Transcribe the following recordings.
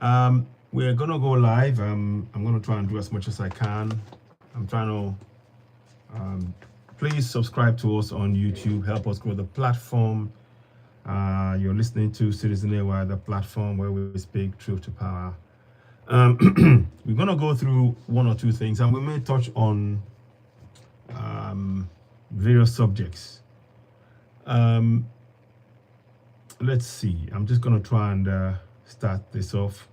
We're gonna go live. I'm gonna try and do as much as I can. I'm trying to please subscribe to us on YouTube. Help us grow the platform. You're listening to Citizen AY, the platform where we speak truth to power. We're gonna go through one or two things, and we may touch on various subjects. Um, let's see. I'm just gonna try and start this off.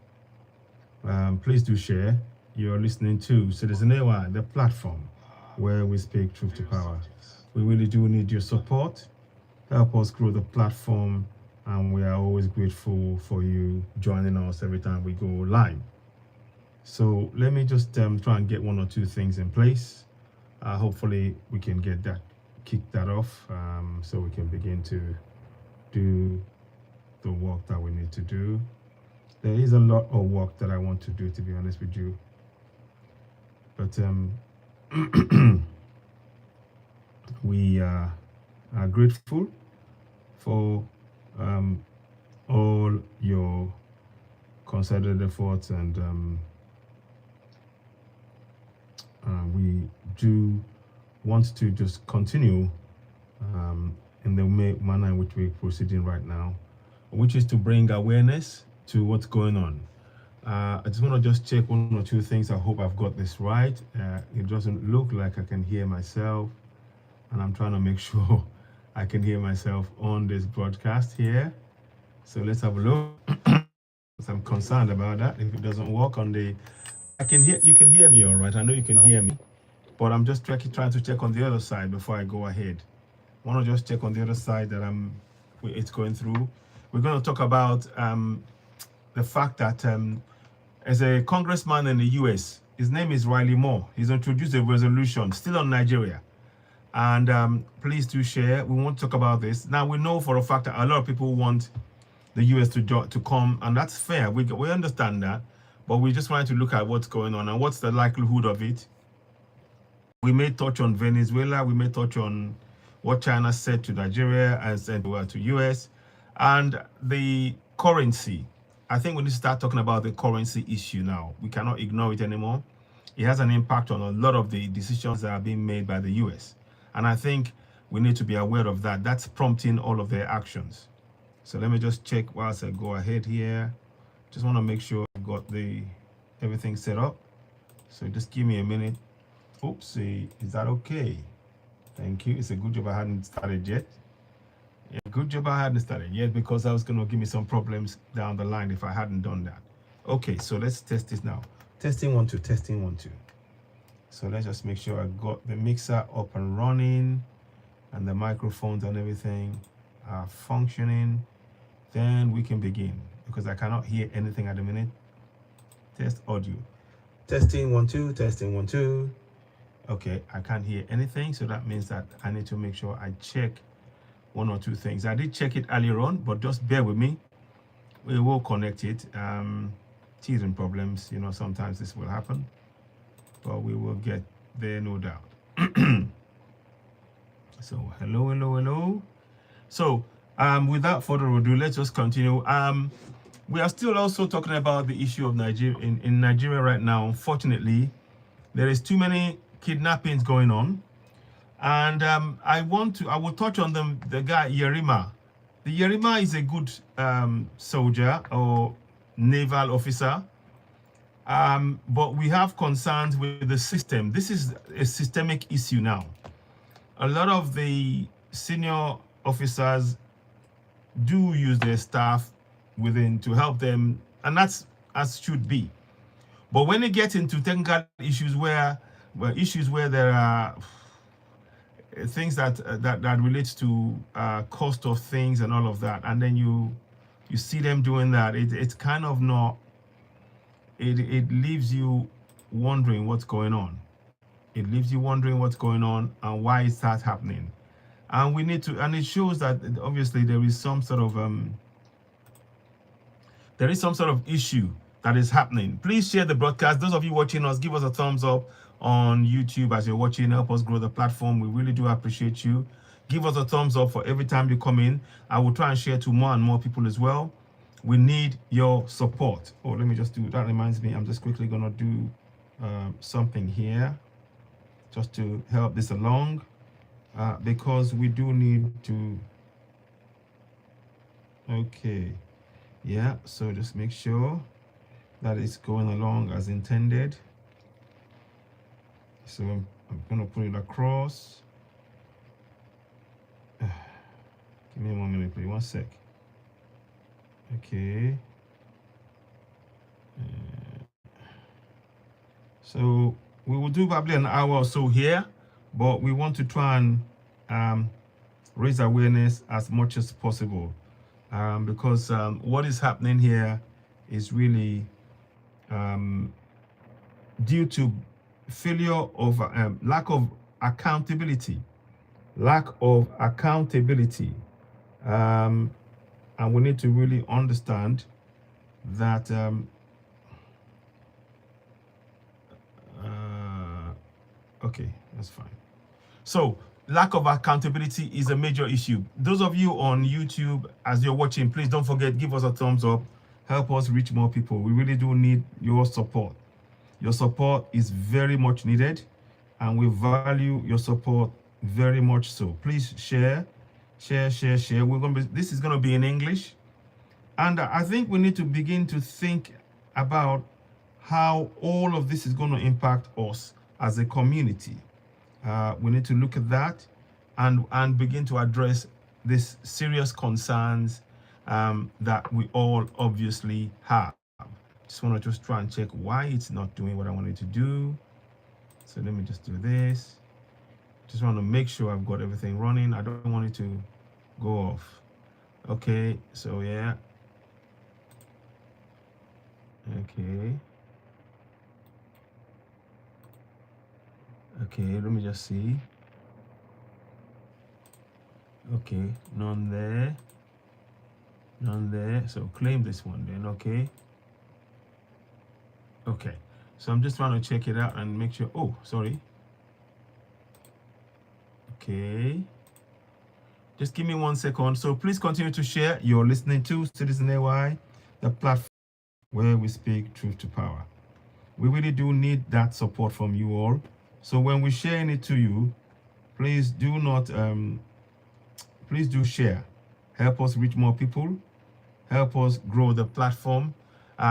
Please do share. You're listening to Citizen AY, the platform where we speak truth to power. We really do need your support. Help us grow the platform, and we are always grateful for you joining us every time we go live. So let me just try and get one or two things in place. Hopefully we can get that, kick that off, so we can begin to do the work that we need to do. There is a lot of work that I want to do, to be honest with you. But we are grateful for all your concerted efforts, and we do want to just continue in the manner in which we're proceeding right now, which is to bring awareness to what's going on. I just want to just check one or two things. I hope I've got this right. It doesn't look like I can hear myself, and I'm trying to make sure I can hear myself on this broadcast here. So let's have a look. I'm concerned about that. If it doesn't work on the, I can hear, you can hear me all right. I know you can hear me, but I'm just trying to check on the other side before I go ahead. I want to just check on the other side that it's going through. We're going to talk about the fact that as a congressman in the US, his name is Riley Moore. He's introduced a resolution still on Nigeria. And please do share. We won't talk about this. Now, we know for a fact that a lot of people want the US to come, and that's fair. We understand that, but we just wanted to look at what's going on and what's the likelihood of it. We may touch on Venezuela. We may touch on what China said to Nigeria and said to US, and the currency. I think we need to start talking about the currency issue now. We cannot ignore it anymore. It has an impact on a lot of the decisions that are being made by the US. And I think we need to be aware of that. That's prompting all of their actions. So let me just check whilst I go ahead here. Just want to make sure I've got everything set up. So just give me a minute. Oopsie, is that okay? Thank you. It's a good job I hadn't started yet. Yeah, good job I hadn't started yet, because that was going to give me some problems down the line if I hadn't done that. Okay, so let's test this now. Testing 1 2, testing 1 2. So let's just make sure I got the mixer up and running, and the microphones and everything are functioning. Then we can begin, because I cannot hear anything at the minute. Test audio. Testing 1 2, testing 1 2. Okay, I can't hear anything, so that means that I need to make sure I check one or two things. I did check it earlier on, but just bear with me. We will connect it. Teething problems, sometimes this will happen, but we will get there, no doubt. So hello. So without further ado, let's just continue. We are still also talking about the issue of Nigeria. In Nigeria right now, unfortunately, there is too many kidnappings going on. And I will touch on the guy Yerima. The Yerima is a good soldier or naval officer, but we have concerns with the system. This is a systemic issue now. A lot of the senior officers do use their staff within to help them, and that's as should be. But when it gets into technical issues where there are things that relates to cost of things and all of that, and then you see them doing that, it's kind of not, it leaves you wondering what's going on. It leaves you wondering what's going on and why is that happening. And we need to, and it shows that obviously there is some sort of issue that is happening. Please share the broadcast. Those of you watching us, give us a thumbs up on YouTube as you're watching. Help us grow the platform. We really do appreciate you. Give us a thumbs up for every time you come in. I will try and share to more and more people as well. We need your support. Oh, let me just do, that reminds me, I'm just quickly gonna do something here just to help this along, because we do need to, okay, yeah, so just make sure that it's going along as intended. So I'm gonna put it across. Give me 1 minute, please, 1 sec. Okay. So we will do probably an hour or so here, but we want to try and raise awareness as much as possible, because what is happening here is really due to failure of lack of accountability, and we need to really understand that okay, that's fine. So lack of accountability is a major issue. Those of you on YouTube, as you're watching, please don't forget, give us a thumbs up, help us reach more people. We really do need your support. Your support is very much needed, and we value your support very much so. Please share. This is gonna be in English, and I think we need to begin to think about how all of this is going to impact us as a community. We need to look at that and begin to address these serious concerns that we all obviously have. Just want to try and check why it's not doing what I wanted to do. So let me just do this. Just want to make sure I've got everything running. I don't want it to go off. Okay, so yeah. Okay. Okay, let me just see. Okay, none there. None there. So claim this one then, okay. Okay, so I'm just trying to check it out and make sure. Oh, sorry. Okay. Just give me 1 second. So please continue to share. You're listening to Citizen AY, the platform where we speak truth to power. We really do need that support from you all. So when we're sharing it to you, please do not, please do share. Help us reach more people. Help us grow the platform.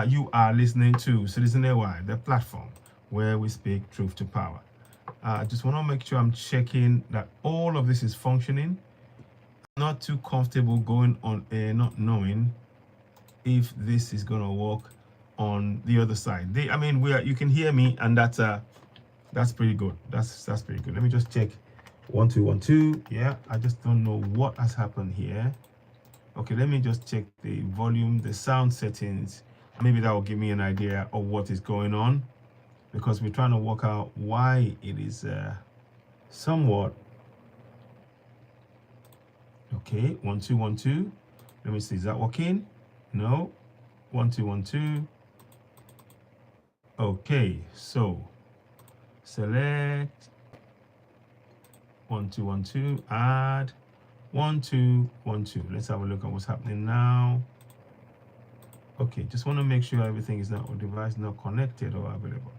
You are listening to Citizen AY, the platform where we speak truth to power. I just want to make sure I'm checking that all of this is functioning. I'm not too comfortable going on air not knowing if this is going to work on the other side. I mean, you can hear me, and that's pretty good. That's pretty good. Let me just check. 1 2 1 2. Yeah, I just don't know what has happened here. Okay, let me just check the volume, the sound settings. Maybe that will give me an idea of what is going on, because we're trying to work out why it is somewhat. Okay, 1 2 1 2. Let me see, is that working? No. 1 2 1 2. Okay, so select 1 2 1 2, add 1 2 1 2. Let's have a look at what's happening now. Okay, just want to make sure everything is not, or device not connected or available.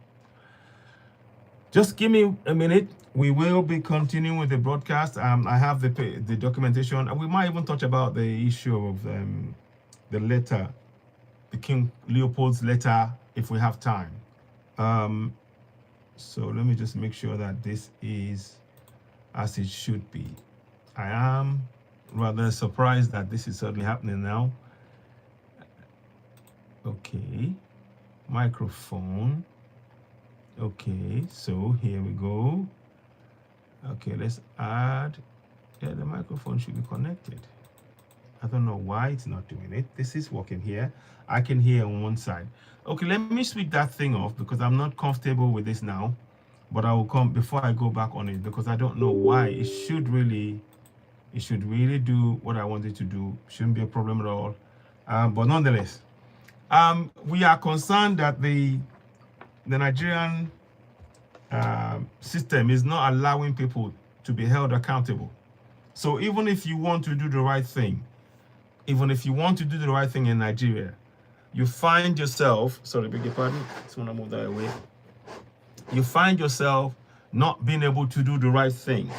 Just give me a minute. We will be continuing with the broadcast. I have the documentation, and we might even touch about the issue of the letter, the King Leopold's letter, if we have time. So let me just make sure that this is as it should be. I am rather surprised that this is suddenly happening now. Okay, microphone. Okay, so here we go. Okay, let's add. Yeah, the microphone should be connected. I don't know why it's not doing it. This is working here. I can hear on one side. Okay, let me switch that thing off because I'm not comfortable with this now. But I will come before I go back on it, because I don't know why. It should really do what I want it to do. Shouldn't be a problem at all. But nonetheless, we are concerned that the Nigerian system is not allowing people to be held accountable. So even if you want to do the right thing, even if you want to do the right thing in Nigeria, you find yourself, sorry, beg your pardon, just want to move that away. You find yourself not being able to do the right thing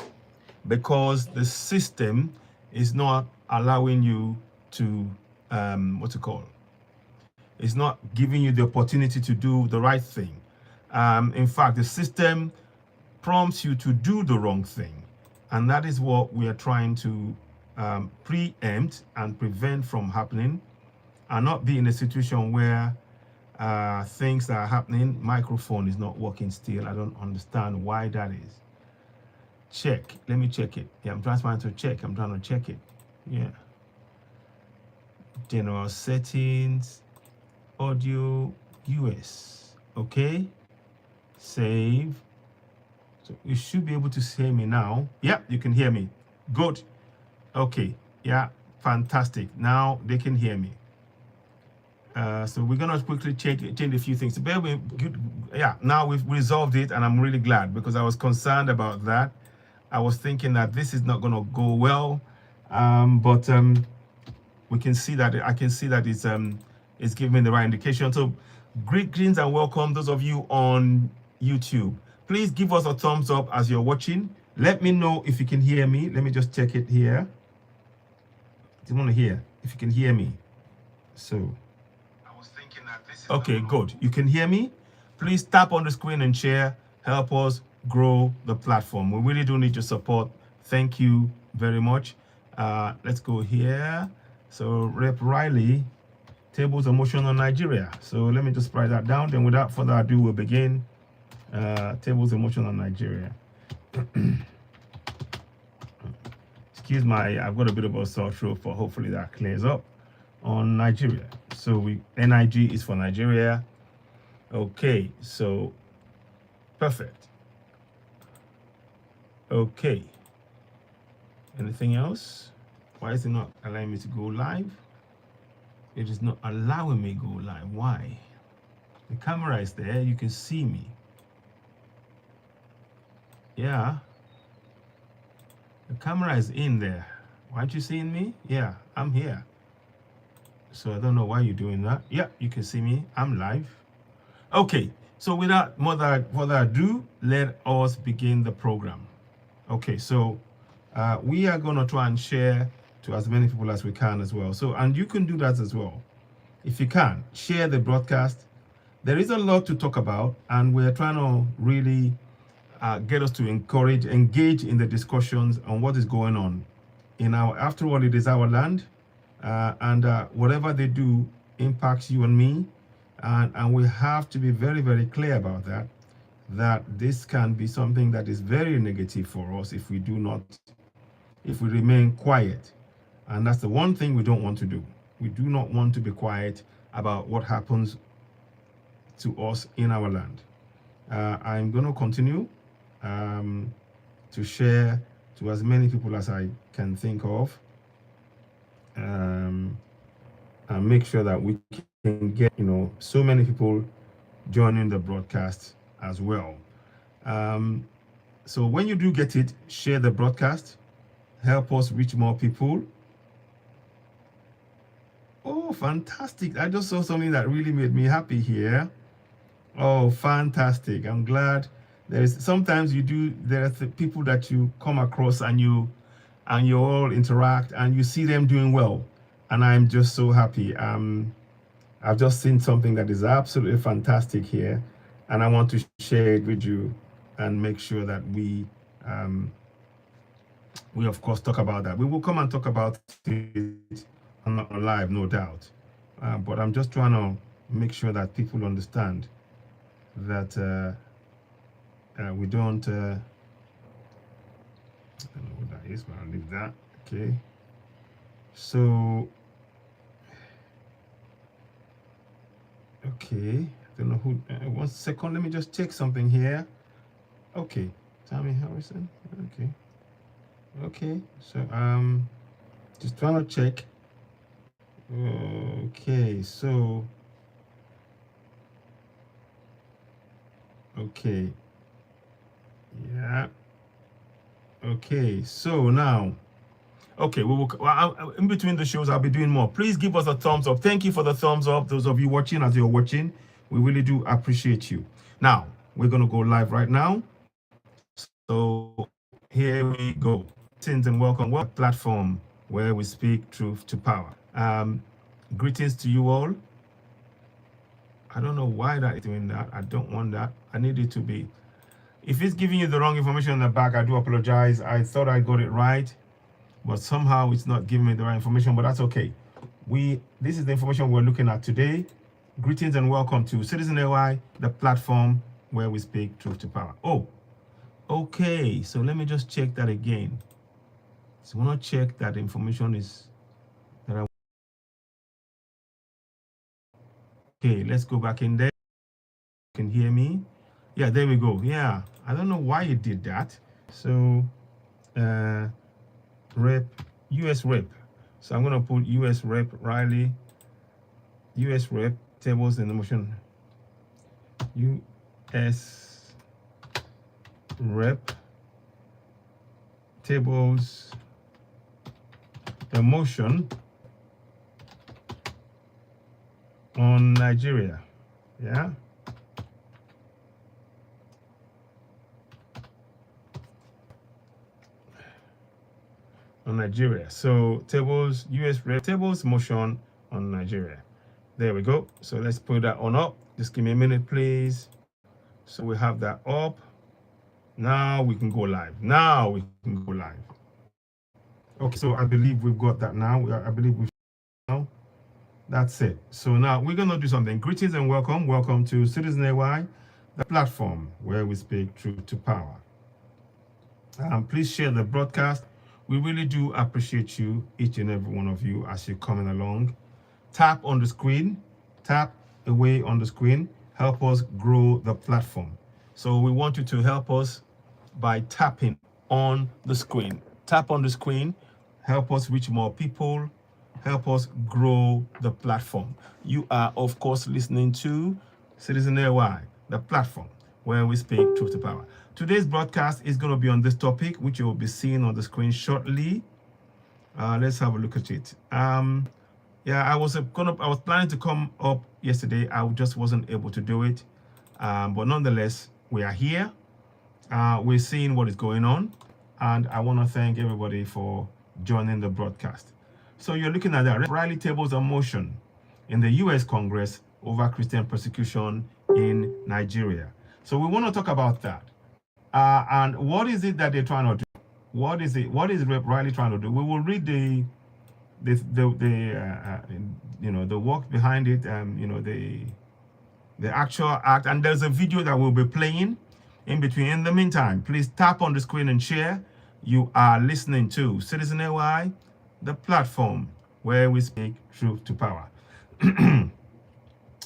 because the system is not allowing you to, what's it called? It's not giving you the opportunity to do the right thing. In fact, the system prompts you to do the wrong thing. And that is what we are trying to preempt and prevent from happening, and not be in a situation where things that are happening. Microphone is not working still. I don't understand why that is. Check. Let me check it. Yeah, I'm trying to check. I'm trying to check it. Yeah. General settings, audio, US. Okay. Save. So you should be able to hear me now. Yeah, you can hear me. Good. Okay. Yeah, fantastic. Now they can hear me. So we're gonna quickly change a few things. Yeah, now we've resolved it, and I'm really glad, because I was concerned about that. I was thinking that this is not gonna go well, but we can see that I can see that it's giving me the right indication. So greetings and welcome those of you on YouTube. Please give us a thumbs up as you're watching. Let me know if you can hear me. Let me just check it here. I want to hear if you can hear me. So okay, good. You can hear me? Please tap on the screen and share. Help us grow the platform. We really do need your support. Thank you very much. Let's go here. So Rep Riley, tables of motion on Nigeria. So let me just write that down. Then without further ado, we'll begin. Tables of motion on Nigeria. Excuse my, I've got a bit of a sore throat, for hopefully that clears up. On Nigeria. So NIG is for Nigeria. Okay, so perfect. Okay. Anything else? Why is it not allowing me to go live? It is not allowing me to go live. Why? The camera is there. You can see me. Yeah. The camera is in there. Why aren't you seeing me? Yeah, I'm here. So I don't know why you're doing that. Yeah, you can see me. I'm live. Okay, so without further ado, let us begin the program. Okay, so we are going to try and share to as many people as we can as well. So, and you can do that as well. If you can, share the broadcast. There is a lot to talk about, and we're trying to really get us to engage in the discussions on what is going on. After all, it is our land. And whatever they do impacts you and me, and we have to be very, very clear about that this can be something that is very negative for us if we remain quiet. And that's the one thing we don't want to do. We do not want to be quiet about what happens to us in our land. I'm going to continue to share to as many people as I can think of. And make sure that we can get, so many people joining the broadcast as well. So when you do get it, share the broadcast, help us reach more people. Oh, fantastic. I just saw something that really made me happy here. Oh, fantastic. I'm glad. Sometimes there are people that you come across and you all interact and you see them doing well, and I'm just so happy. I've just seen something that is absolutely fantastic here, and I want to share it with you and make sure that we of course talk about that. We will come and talk about it on live, no doubt, but I'm just trying to make sure that people understand that we don't I don't know what that is, but I'll leave that. Okay. So, okay. I don't know who. 1 second. Let me just check something here. Okay. Tammy Harrison. Okay. Okay. So, just trying to check. Okay. So, okay. Yeah. Okay. So now, Okay, in between the shows, I'll be doing more. Please give us a thumbs up. Thank you for the thumbs up. Those of you watching, as you're watching, we really do appreciate you. Now, we're going to go live right now. So here we go. Greetings and welcome. What platform where we speak truth to power. Greetings to you all. I don't know why that is doing that. I don't want that. I need it to be. If it's giving you the wrong information in the back, I do apologize. I thought I got it right, but somehow it's not giving me the right information, but that's okay. This is the information we're looking at today. Greetings and welcome to Citizen AI, the platform where we speak truth to power. Oh, okay. So let me just check that again. So I want to check that information is that I. Okay, let's go back in there. You can hear me? Yeah, there we go. Yeah, I don't know why it did that. So, US rep. So I'm gonna put US rep Riley, US rep tables in the motion. US rep tables emotion on Nigeria. Yeah. On Nigeria. So tables, US rep tables motion on Nigeria. There we go. So let's put that on up. Just give me a minute, please. So we have that up. Now we can go live. Now we can go live. Okay, so I believe we've got that now. I believe we've now. That's it. So now we're going to do something. Greetings and welcome. Welcome to Citizen AI, the platform where we speak truth to power. Please share the broadcast. We really do appreciate you, each and every one of you, as you're coming along. Tap on the screen. Tap away on the screen. Help us grow the platform. So we want you to help us by tapping on the screen. Tap on the screen. Help us reach more people. Help us grow the platform. You are, of course, listening to Citizen AI, the platform where we speak truth to power. Today's broadcast is going to be on this topic, which you will be seeing on the screen shortly. Let's have a look at it. Yeah, I was planning to come up yesterday. I just wasn't able to do it. But nonetheless, we are here. We're seeing what is going on. And I want to thank everybody for joining the broadcast. So you're looking at that. Riley tables a motion in the US Congress over Christian persecution in Nigeria. So we want to talk about that. And what is it that they're trying to do? What is Riley trying to do? We will read the work behind it, the actual act, and there's a video that we'll be playing in between. In the meantime, please tap on the screen and share. You are listening to Citizen AI, the platform where we speak truth to power.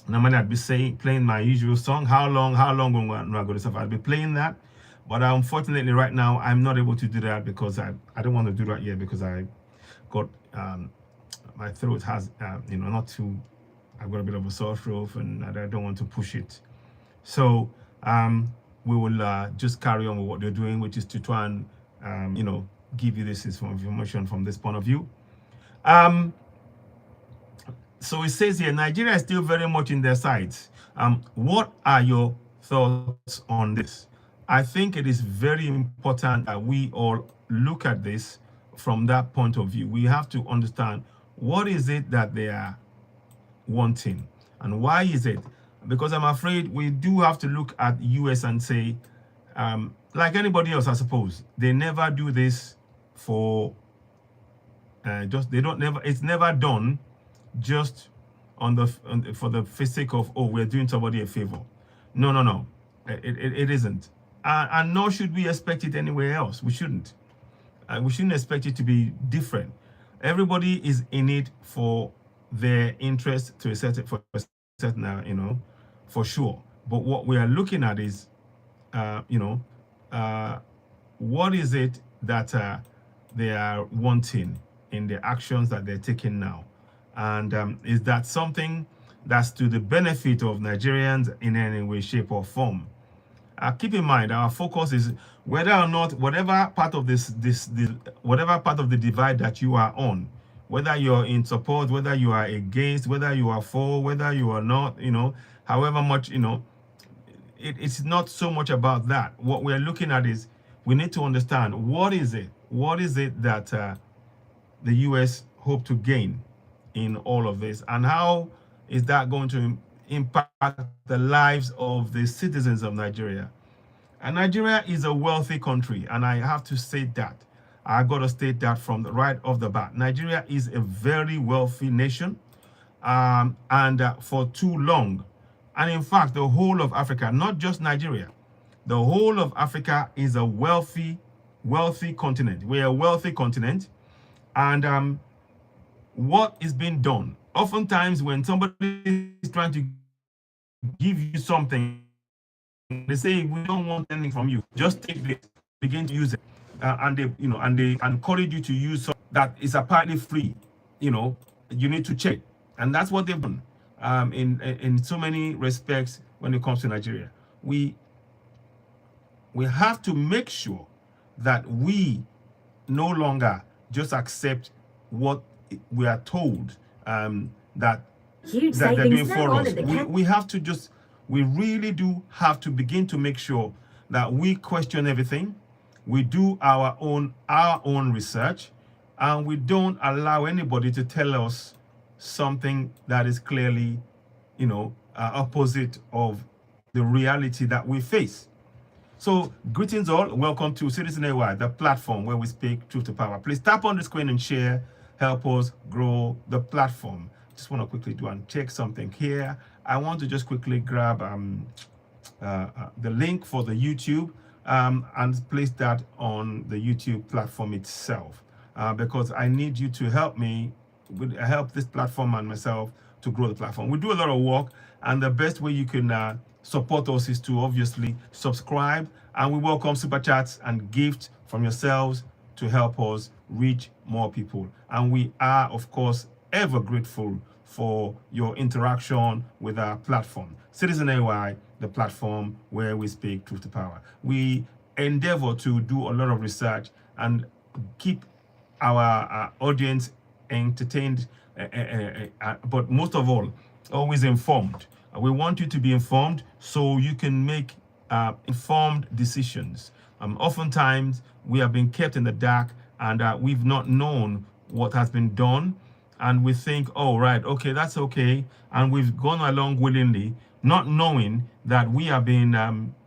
Normally I'd be playing my usual song. How long am I going to suffer? I'll be playing that. But unfortunately right now I'm not able to do that because I don't want to do that yet because I got my throat has not too, I've got a bit of a sore throat and I don't want to push it. So we will just carry on with what they're doing, which is to try and give you this information from this point of view. So it says here, Nigeria is still very much in their sights. What are your thoughts on this? I think it is very important that we all look at this from that point of view. We have to understand what is it that they are wanting and why is it? Because I'm afraid we do have to look at US and say, like anybody else, I suppose, they never do this for it's never done just for the sake of, oh, we're doing somebody a favor. No, it isn't, and nor should we expect it anywhere else. We shouldn't expect it to be different. Everybody is in it for their interest to a certain for sure. But what we are looking at is what is it that they are wanting in the actions that they're taking now, and is that something that's to the benefit of Nigerians in any way, shape or form? Keep in mind, our focus is whether or not whatever part of whatever part of the divide that you are on, whether you're in support, whether you are against, whether you are for, whether you are not, however much, it's not so much about that. What we're looking at is we need to understand what is it that the U.S. hope to gain in all of this, and how is that going to impact the lives of the citizens of Nigeria. And Nigeria is a wealthy country, and I have to say that. I got to state that from right off the bat. Nigeria is a very wealthy nation, and for too long. And in fact, the whole of Africa, not just Nigeria, the whole of Africa is a wealthy continent. We're a wealthy continent. And what is being done? Oftentimes, when somebody is trying to give you something, they say, we don't want anything from you. Just take this, begin to use it. And they encourage you to use something that is apparently free. You need to check. And that's what they've done in so many respects when it comes to Nigeria. We have to make sure that we no longer just accept what we are told that they're doing for us. We really do have to begin to make sure that we question everything. We do our own research, and we don't allow anybody to tell us something that is clearly, opposite of the reality that we face. So, greetings all. Welcome to Citizen AY, the platform where we speak truth to power. Please tap on the screen and share. Help us grow the platform. Just want to quickly do and check something here. I want to just quickly grab the link for the YouTube and place that on the YouTube platform itself, because I need you to help me, help this platform and myself to grow the platform. We do a lot of work, and the best way you can support us is to obviously subscribe, and we welcome super chats and gifts from yourselves to help us reach more people. And we are, of course, ever grateful for your interaction with our platform. Citizen AY, the platform where we speak truth to power. We endeavor to do a lot of research and keep our audience entertained, but most of all, always informed. We want you to be informed so you can make informed decisions. Oftentimes, we have been kept in the dark, and we've not known what has been done. And we think, oh, right, okay, that's okay. And we've gone along willingly, not knowing that we are being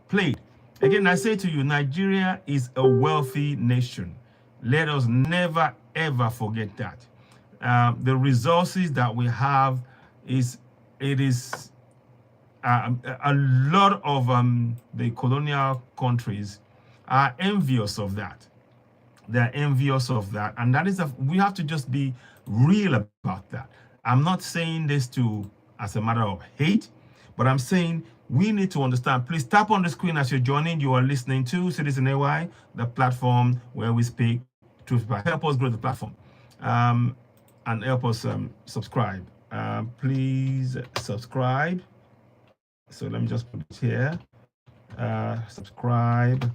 played. Again, I say to you, Nigeria is a wealthy nation. Let us never, ever forget that. The resources that we have is a lot of the colonial countries are envious of that. They're envious of that, and that is we have to just be real about that. I'm not saying this as a matter of hate, but I'm saying we need to understand. Please tap on the screen as you're joining. You are listening to Citizen AY, the platform where we speak truth. Help us grow the platform, and help us subscribe. Please subscribe. So let me just put it here. Subscribe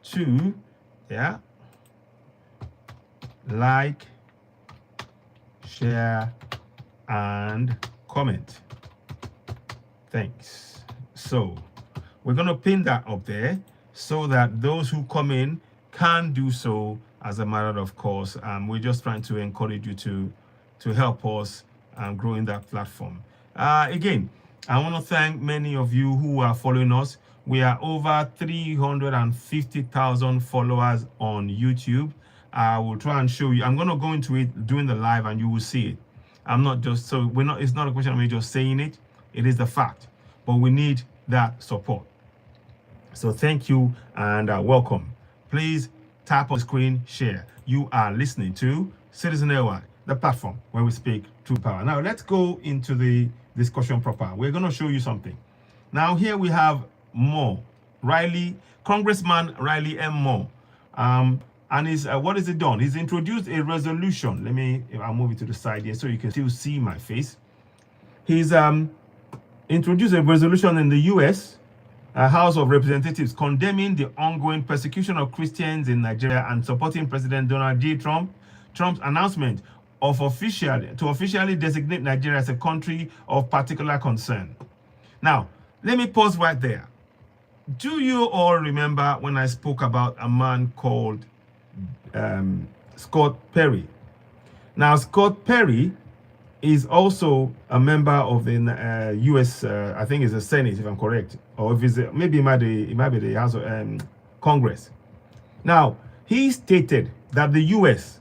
to, like, share, and comment. Thanks. So we're going to pin that up there so that those who come in can do so as a matter of course. We're just trying to encourage you to help us grow in that platform. Again, I want to thank many of you who are following us. We are over 350,000 followers on YouTube. I will try and show you. I'm going to go into it during the live and you will see it. I'm not just, so we're not, it's not a question of me just saying it. It is the fact, but we need that support. So thank you and welcome. Please tap on the screen, share. You are listening to Citizen AY, the platform where we speak true power. Now let's go into the discussion proper. We're going to show you something. Now here we have Congressman Riley M. Moore. And what has he done? He's introduced a resolution. I'll move it to the side here so you can still see my face. He's introduced a resolution in the U.S. House of Representatives condemning the ongoing persecution of Christians in Nigeria and supporting President Donald J. Trump's announcement of officially designate Nigeria as a country of particular concern. Now, let me pause right there. Do you all remember when I spoke about a man called Scott Perry? Now, Scott Perry is also a member of the U.S. I think it's the Senate, if I'm correct, or if it's maybe it might be the House of Congress. Now, he stated that the U.S.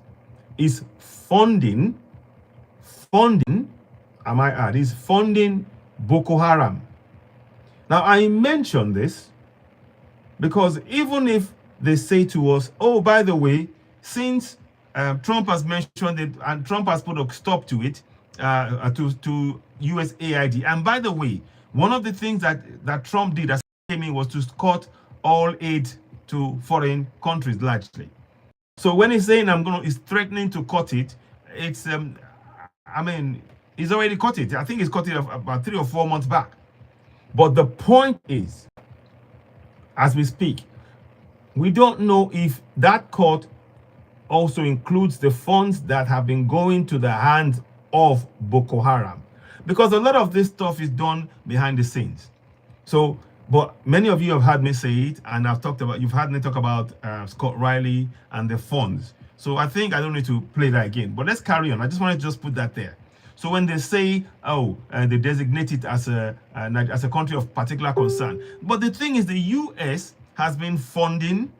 is funding, I might add, is funding Boko Haram. Now, I mention this because even if they say to us, oh, by the way, since Trump has mentioned it and Trump has put a stop to it, to USAID. And by the way, one of the things that Trump did as he came in was to cut all aid to foreign countries largely. So when he's saying he's threatening to cut it, it's I mean, he's already cut it. I think he's cut it about 3 or 4 months back. But the point is, as we speak, we don't know if that cut also includes the funds that have been going to the hands of Boko Haram, because a lot of this stuff is done behind the scenes. So, but many of you have heard me say it, and you've heard me talk about Scott Riley and the funds. So I think I don't need to play that again, but let's carry on. I just want to just put that there. So when they say, oh, they designate it as a country of particular concern, but the thing is, the U.S. has been funding,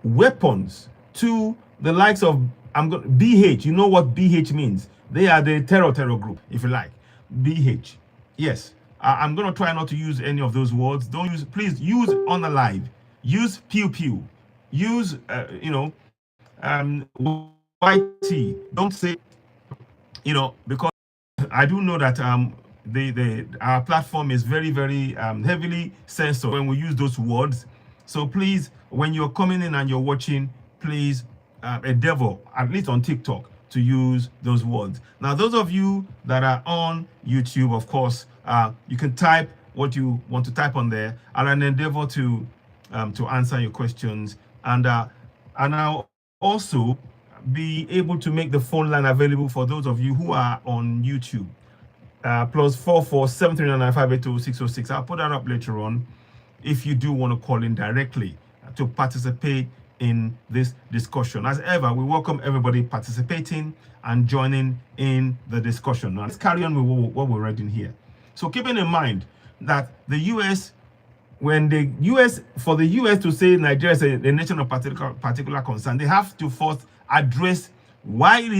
weapons to the likes of BH. You know what BH means? They are the terror group, if you like. BH. Yes. I'm going to try not to use any of those words. Please use unalive. Use pew pew. Use, YT. Don't say, because I do know that our platform is very, very heavily censored when we use those words. So please, when you're coming in and you're watching, please endeavor, at least on TikTok, to use those words. Now, those of you that are on YouTube, of course, you can type what you want to type on there, and I'll endeavor to answer your questions, and I'll also be able to make the phone line available for those of you who are on YouTube. +44 739 606. I'll put that up later on if you do want to call in directly to participate in this discussion. As ever, we welcome everybody participating and joining in the discussion. Now, let's carry on with what we're reading here. So keeping in mind that the U.S., for the U.S. to say Nigeria is a nation of particular concern, they have to first address why it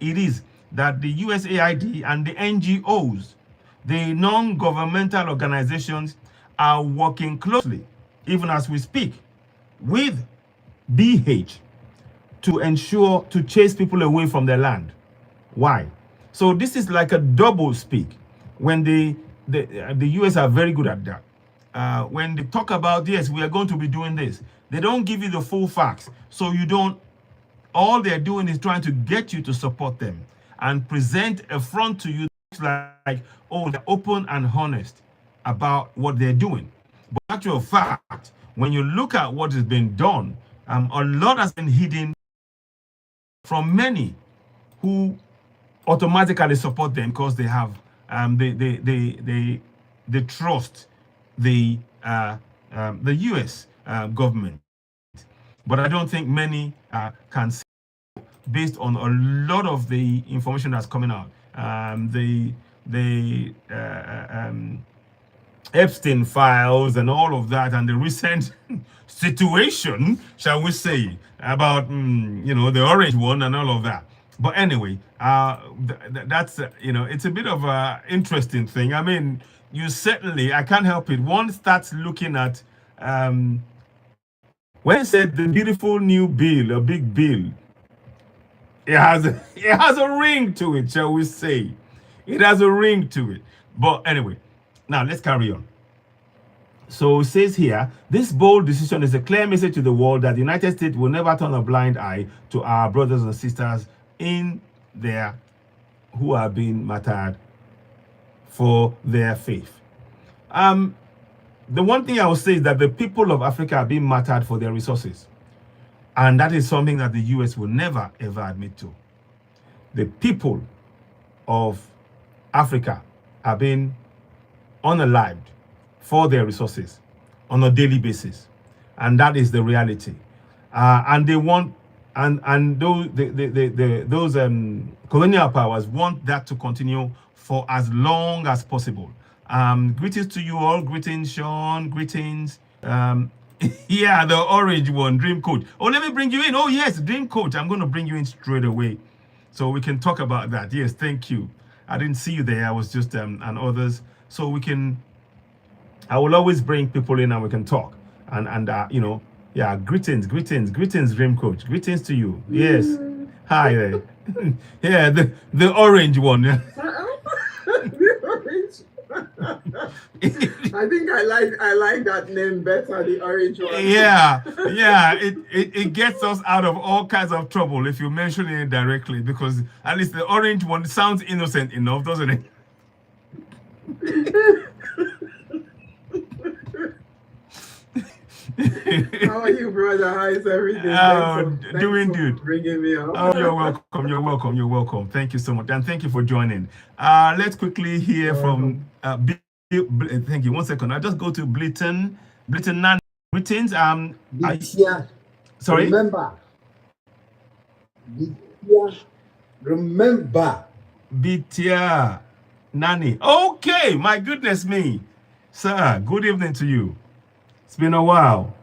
is that the USAID and the NGOs, the non-governmental organizations, are working closely, even as we speak, with BH to chase people away from their land. Why? So this is like a double speak. When the US are very good at that. When they talk about, yes, we are going to be doing this, they don't give you the full facts. So all they're doing is trying to get you to support them and present a front to you like, oh, they're open and honest about what they're doing. But actual fact, when you look at what has been done, a lot has been hidden from many who automatically support them because they have they trust the U.S. Government. But I don't think many can say, based on a lot of the information that's coming out, the Epstein files and all of that, and the recent situation, shall we say, about the orange one and all of that. But anyway, that's it's a bit of a interesting thing. I mean, I can't help it. One starts looking at when it said the beautiful new bill, a big bill. It has a ring to it, shall we say? It has a ring to it. But anyway, now let's carry on. So it says here, this bold decision is a clear message to the world that the United States will never turn a blind eye to our brothers and sisters who are being martyred for their faith. The one thing I will say is that the people of Africa are being martyred for their resources. And that is something that the US will never, ever admit to. The people of Africa are being unalived for their resources on a daily basis. And that is the reality. And they want, and those colonial powers want that to continue for as long as possible. Greetings to you all. Greetings, Sean. Greetings. Yeah, the orange one, Dream Coach. Oh, let me bring you in. Oh, yes, Dream Coach. I'm going to bring you in straight away so we can talk about that. Yes, thank you. I didn't see you there. I was just, and others. So we can, I will always bring people in and we can talk. And you know, yeah, greetings, Dream Coach. Greetings to you. Yes. Hi there. Yeah, the orange one. The orange. I think I like that name better, the orange one. Yeah, it gets us out of all kinds of trouble if you mention it directly, because at least the orange one sounds innocent enough, doesn't it? How are you, brother? How is everything? Doing good. Bringing me up. Oh, you're welcome. Thank you so much, and thank you for joining. Let's quickly hear from thank you. 1 second. I'll just go to Blitten Nan. Greetings. Sorry. Remember. Bitia Nani. Okay, my goodness me. Sir, good evening to you. It's been a while.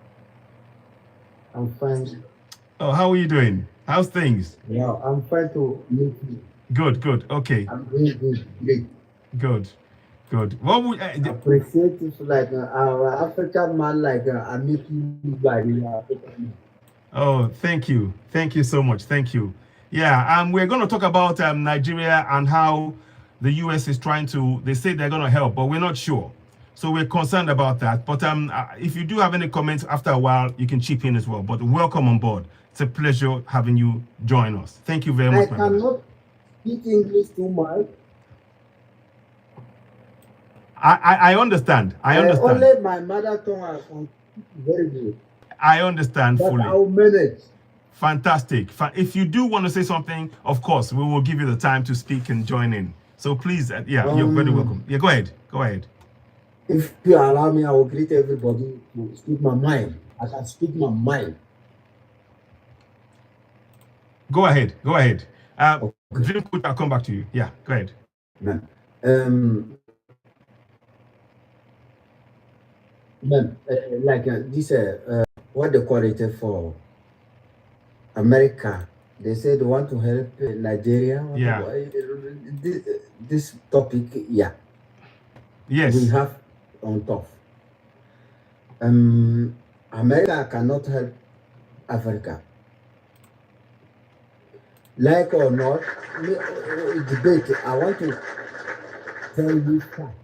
I'm fine. Oh, how are you doing? How's things? Yeah, I'm fine to meet you. Good. Okay. I'm doing good. Great. Good. What would appreciate it, like our African man, like I meet you like African man. Oh, thank you so much. Thank you. Yeah, we're going to talk about Nigeria and how the US is trying to. They say they're going to help, but we're not sure. So we're concerned about that. But if you do have any comments after a while, you can chip in as well. But welcome on board. It's a pleasure having you join us. Thank you very much. I cannot speak English too much. I understand. Only my mother tongue I can speak very good. I understand but fully. I'll manage. Fantastic. If you do want to say something, of course, we will give you the time to speak and join in. So please, you're very welcome. Yeah, go ahead. If you allow me, I will greet everybody to speak my mind. I can speak my mind. Go ahead. Okay. Dream Coach, I'll come back to you. Yeah, go ahead. What they call it for America, they say they want to help Nigeria. Yeah. This topic, yeah. Yes. We have on top. America cannot help Africa. Like or not, debate. I want to tell you fact.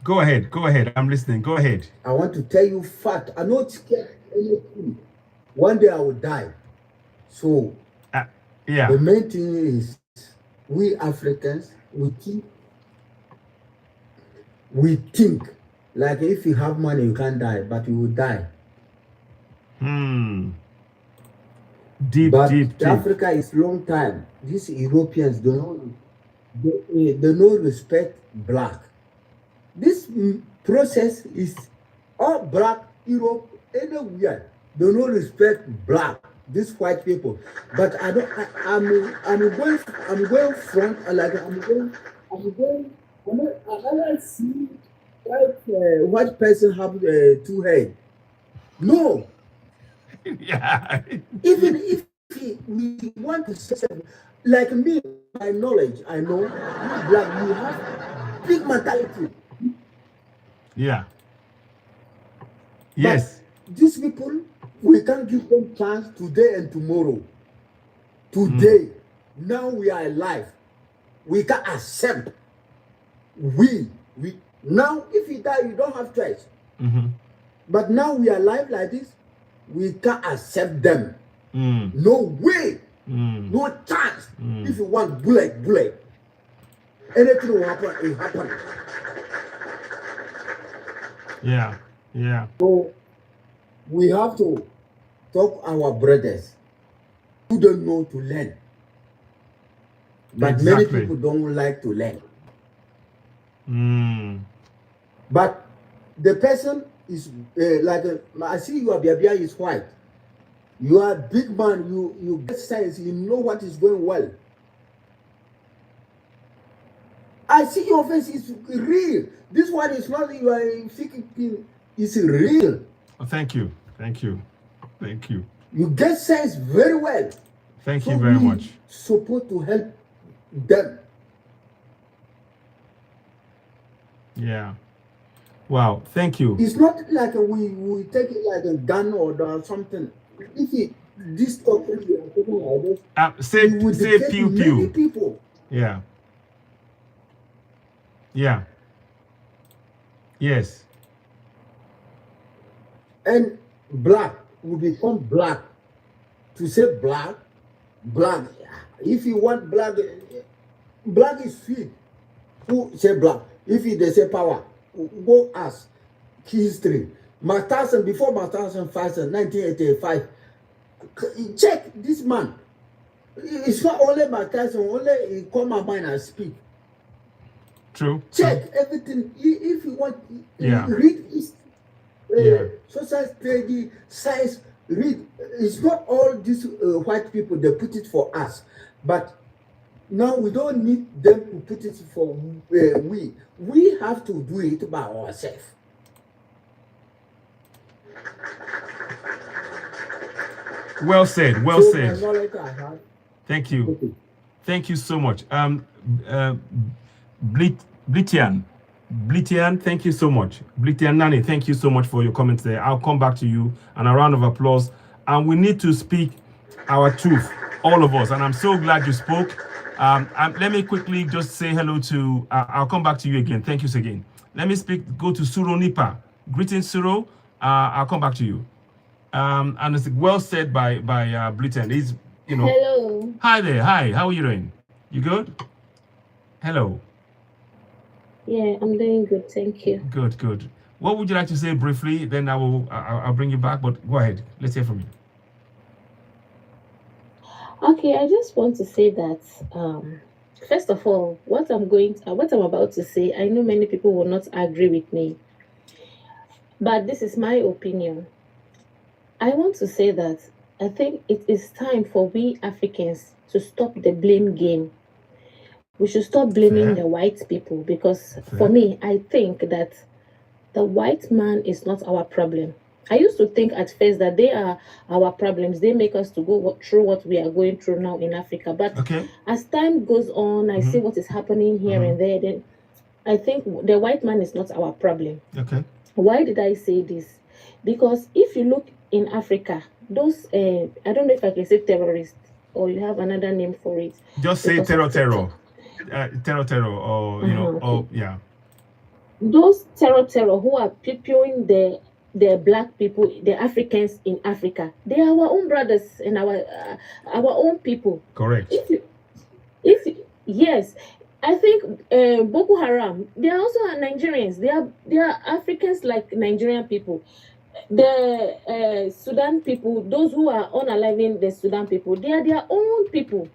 Go ahead. I'm listening. Go ahead. I want to tell you fact. I'm not scared of anything. One day I will die. So, yeah. The main thing is, we Africans, we think like if you have money, you can't die, but you will die. Deep. Africa is long time. These Europeans don't respect black. This process is all black Europe anywhere. They don't respect black. These white people, but I'm going front like I see white person have two heads. No. Yeah. Even if we want to say like me, my knowledge, I know black, we have big mentality. Yeah. Yes. But these people, we can't give them chance today and tomorrow. Today, now we are alive. We can accept. We now, if you die, you don't have choice. But now we are alive like this. We can accept them. No way. No chance. If you want bullet. Anything will happen, it happen. Yeah. So we have to talk our brothers who don't know to learn. But Exactly. many people don't like to learn. But the person is I see your baby is white. You are a big man, you get sense, you know what is going well. I see your face is real. This one is not you are thinking, it's real. Oh, thank you. You get sense very well. Thank you very much. Supposed to help them. Yeah. Wow. Thank you. It's not like we take it like a gun or something. If this topic we are talking about this, say pew many people. Yeah. Yes. And black will become black. To say black. If you want black is sweet. Who say black? If they say power, go ask history. Before 1985, check this man. It's not only Matthias, only he come my mind and speak. True. Check everything. If you want, read social study, science, read. It's not all these white people, they put it for us. But now we don't need them to put it for we. We have to do it by ourselves. Well said. Thank you. Okay. Thank you so much. Blitian, thank you so much. Blitian Nani, thank you so much for your comments there. I'll come back to you and a round of applause. And we need to speak our truth, all of us. And I'm so glad you spoke. Let me quickly just say hello to, I'll come back to you again. Thank you again. Let me go to Suro Nipa. Greetings, Suro. I'll come back to you. And it's well said by Blitian. He's, Hello. Hi there. Hi. How are you doing? You good? Hello. Yeah, I'm doing good. Thank you. Good. What would you like to say briefly? Then I'll bring you back. But go ahead. Let's hear from you. Okay, I just want to say that first of all, what I'm about to say, I know many people will not agree with me, but this is my opinion. I want to say that I think it is time for we Africans to stop the blame game. We should stop blaming the white people because for me, I think that the white man is not our problem. I used to think at first that they are our problems. They make us to go through what we are going through now in Africa. But as time goes on, I see what is happening here and there. Then I think the white man is not our problem. Okay. Why did I say this? Because if you look in Africa, those I don't know if I can say terrorists or you have another name for it. Just say terror, or yeah. Those terror who are pursuing the black people, the Africans in Africa, they are our own brothers and our own people. Correct. Yes, I think Boko Haram, they are also Nigerians. They are Africans like Nigerian people. The Sudan people, those who are unaliving the Sudan people, they are their own people.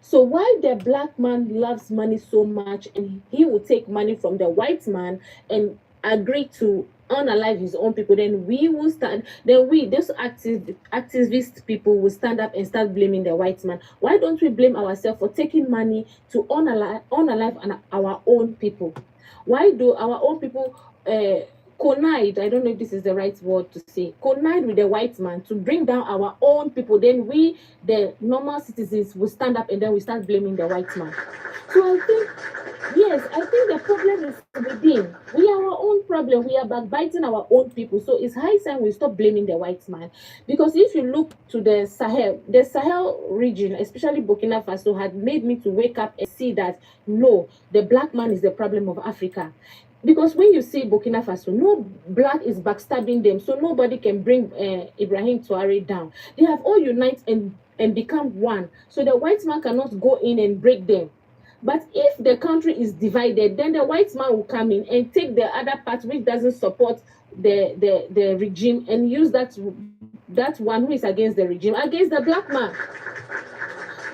So why the black man loves money so much and he will take money from the white man and agree to unalive his own people, then we will stand, then we, those activist people will stand up and start blaming the white man. Why don't we blame ourselves for taking money to unalive our own people? Why do our own people connive, I don't know if this is the right word to say, connive with the white man to bring down our own people? Then we, the normal citizens, will stand up and then we start blaming the white man. So I think the problem is within. We are our own problem. We are backbiting our own people. So it's high time we stop blaming the white man. Because if you look to the Sahel region, especially Burkina Faso, had made me to wake up and see that no, the black man is the problem of Africa. Because when you see Burkina Faso, no black is backstabbing them, so nobody can bring Ibrahim Traoré down. They have all united and and become one. So the white man cannot go in and break them. But if the country is divided, then the white man will come in and take the other part which doesn't support the regime and use that one who is against the regime against the black man.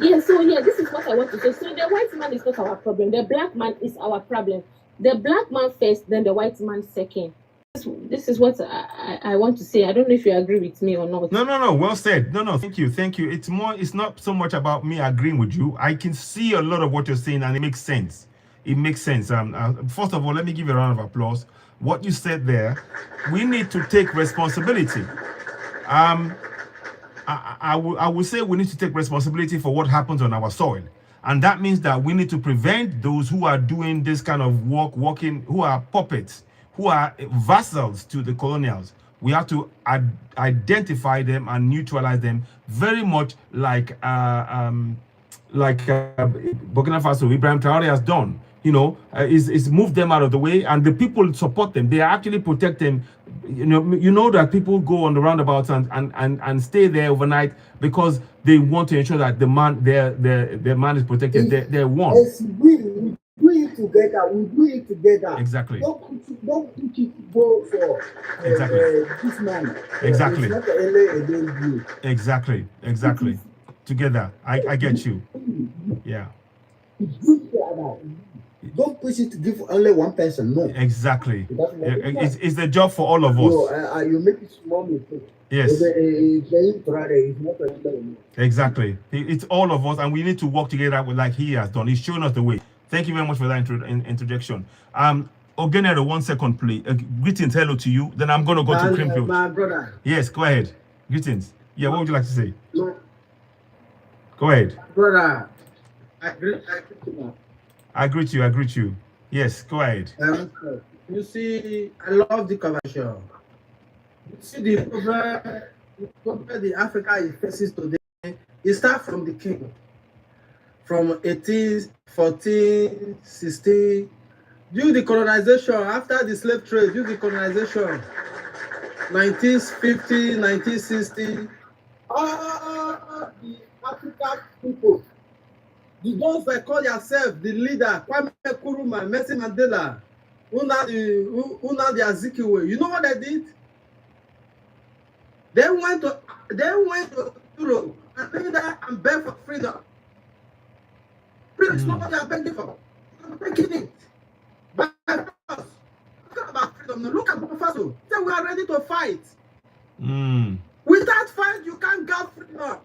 Yeah, so yeah, this is what I want to say. So the white man is not our problem. The black man is our problem. The black man first, then the white man second. This is what I want to say. I don't know if you agree with me or not. No. Well said. No. Thank you. It's not so much about me agreeing with you. I can see a lot of what you're saying, and it makes sense. It makes sense. First of all, let me give you a round of applause. What you said there, we need to take responsibility. I would say we need to take responsibility for what happens on our soil. And that means that we need to prevent those who are doing this kind of who are puppets, who are vassals to the colonials. We have to identify them and neutralize them, very much like Burkina Faso, Ibrahim Traore has done. Is move them out of the way, and the people support them. They are actually protecting. You know that people go on the roundabouts and stay there overnight because they want to ensure that the man, their man is protected. They're one. Yes, we do it together. We do it together. Exactly. Don't put it go for this man. Exactly. It's not LA against you. Exactly. Together. I get you. Yeah. Don't push it to give only one person. No. Exactly. It's the job for all of us. No, you make it small mistake. Yes. It's not exactly. It's all of us, and we need to work together like he has done. He's shown us the way. Thank you very much for that introduction. Ogenero, 1 second, please. Greetings, hello to you. Then I'm going to go to Creamfield. My brother. Yes, go ahead. Greetings. Yeah, what would you like to say? No. Go ahead. Brother, I greet you. Yes, go ahead. You see, I love the conversion. You see the problem the Africa faces today. It starts from the king. From 18, 14, 16. Due the colonization, after the slave trade, due the colonization, 1950, 1960, all the African people, the ones that call yourself the leader, Kwame Nkrumah, Nelson Mandela, Nnamdi Azikiwe, you know what they did? They went to Europe and begged for freedom. Freedom is not what they are begging for. They are taking it. By force. Look about freedom. Now look at Burkina Faso. Say we are ready to fight. Without fight, you can't get freedom.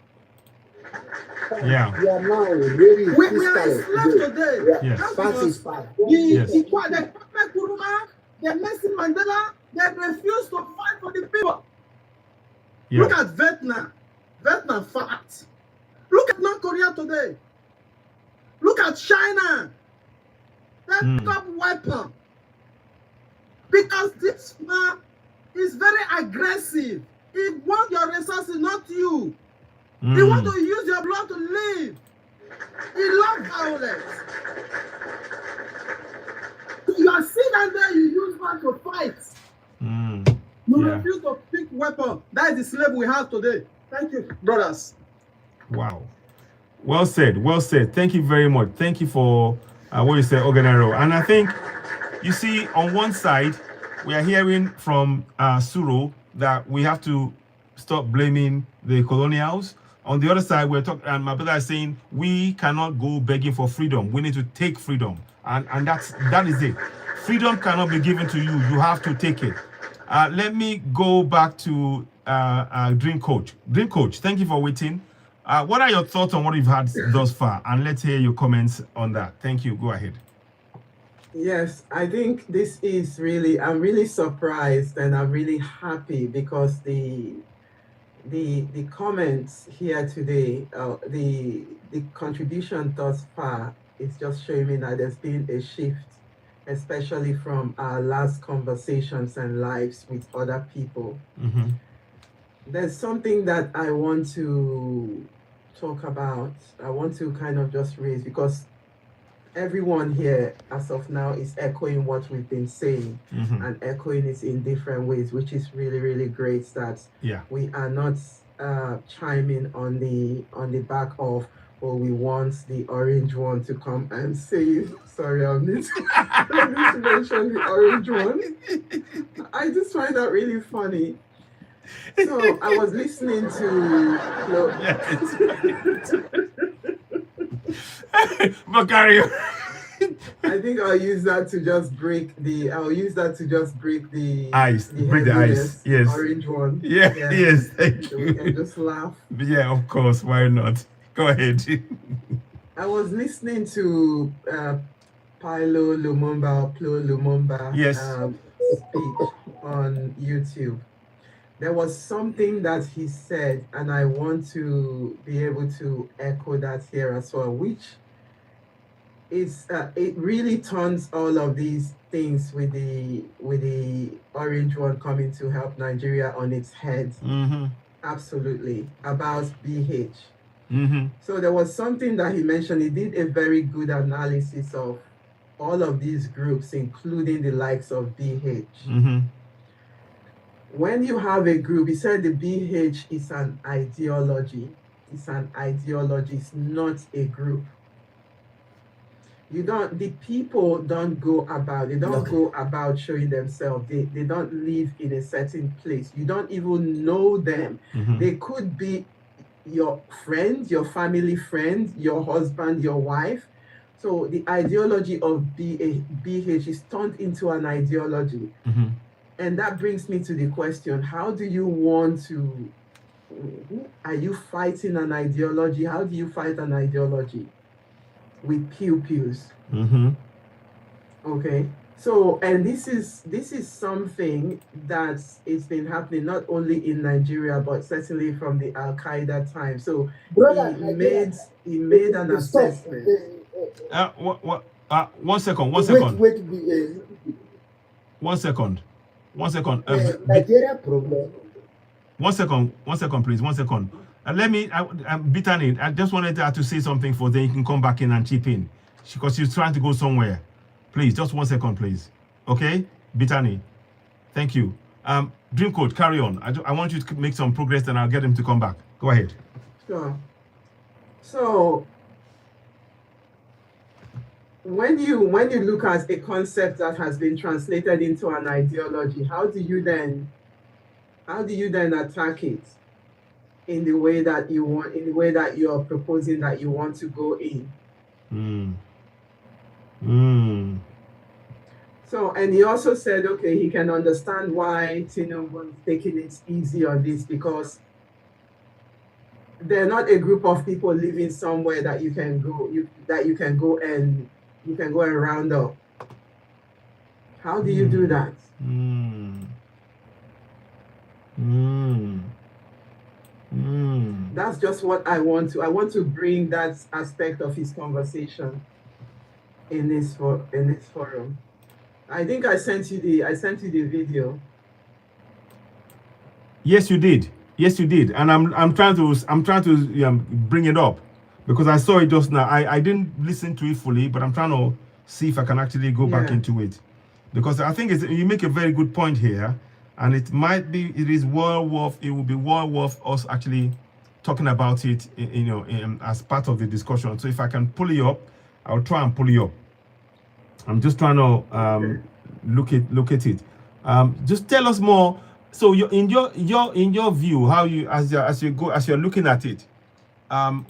Yeah. We are now really we are enslaved today. Yes. The Kwame Nkrumah, the Nelson Mandela, they refuse to fight for the people. Yeah. Look at Vietnam. Vietnam fought. Look at North Korea today. Look at China. They got weapon. Because this man is very aggressive. He wants your resources, not you. He wants to use your blood to live. He loves violence. You are sitting down there, you use man to fight. You refuse to pick weapon. That is the slave we have today. Thank you, brothers. Wow. Well said. Thank you very much. Thank you for what you said, Ogenero. And I think, you see, on one side, we are hearing from Suro that we have to stop blaming the colonials. On the other side, we're talking, and my brother is saying we cannot go begging for freedom. We need to take freedom, and that is it. Freedom cannot be given to you. You have to take it. Let me go back to Dream Coach. Dream Coach, thank you for waiting. What are your thoughts on what you've had thus far? And let's hear your comments on that. Thank you. Go ahead. Yes, I think this is really, I'm really surprised and I'm really happy because the comments here today, the contribution thus far is just showing me that there's been a shift, especially from our last conversations and lives with other people. There's something that I want to talk about. I want to kind of just raise, because everyone here as of now is echoing what we've been saying and echoing it in different ways, which is really, really great that we are not chime in on the back of, oh, we want the orange one to come and say, sorry, I need to mention the orange one. I just find that really funny. So I was listening to But carry on. I think I'll use that to just break the Ice. Break the ice. heaviness. Yes. Orange one. Yeah. Yes. Thank So we can you. just laugh. Yeah, of course. Why not? Go ahead. I was listening to Plo Lumumba Yes. speech on YouTube. There was something that he said, and I want to be able to echo that here as well, which is it really turns all of these things with the orange one coming to help Nigeria on its head. Mm-hmm. Absolutely, about BH. Mm-hmm. So there was something that he mentioned. He did a very good analysis of all of these groups, including the likes of BH. Mm-hmm. When you have a group, he said the BH is an ideology. It's an ideology, it's not a group. The people don't go about showing themselves. They don't live in a certain place. You don't even know them. Mm-hmm. They could be your friend, your family friend, your husband, your wife. So the ideology of BH is turned into an ideology. Mm-hmm. And that brings me to the question, how do you want to, are you fighting an ideology? How do you fight an ideology? With pew-pews. Mm-hmm. Okay. So, and this is something that it's been happening not only in Nigeria, but certainly from the Al-Qaeda time. So Brother, he made an assessment. One second. One second. Nigeria problem. One second, please. Let me, Bitani, I just wanted her to say something for then you can come back in and chip in. Because she's trying to go somewhere. Please, just 1 second, please. Okay? Bitani. Thank you. Dream Coach, carry on. I want you to make some progress, then I'll get him to come back. Go ahead. Sure. So, when you look at a concept that has been translated into an ideology, how do you then attack it in the way that you want, in the way that you're proposing that you want to go in? So, and he also said, okay, he can understand why Tinubu is taking it easy on this, because they're not a group of people living somewhere that you can go and round up. How do you do that? That's just what I want to bring that aspect of his conversation in this forum. I think I sent you the video. Yes, you did. And I'm trying to bring it up because I saw it just now. I didn't listen to it fully, but I'm trying to see if I can actually go back into it, because I think you make a very good point here, and it will be well worth us actually talking about it, as part of the discussion. So if I can pull it up, I'll try and pull it up. I'm just trying to look at it. Just tell us more. So in your view, how you as you're looking at it,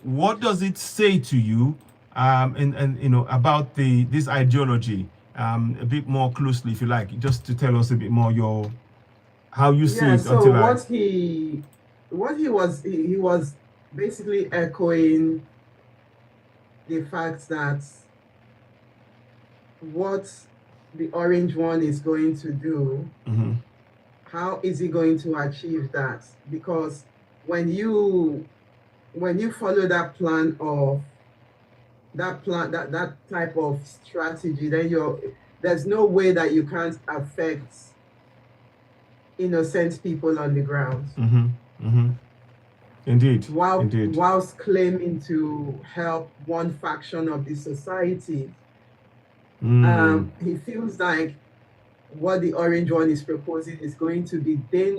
what does it say to you, and about this ideology, a bit more closely, if you like, just to tell us a bit more how you see it. So what he was basically echoing the fact that what the orange one is going to do, how is he going to achieve that? Because when you follow that type of strategy, then there's no way that you can't affect innocent people on the ground. Indeed. Whilst claiming to help one faction of the society. He feels like what the orange one is proposing is going to be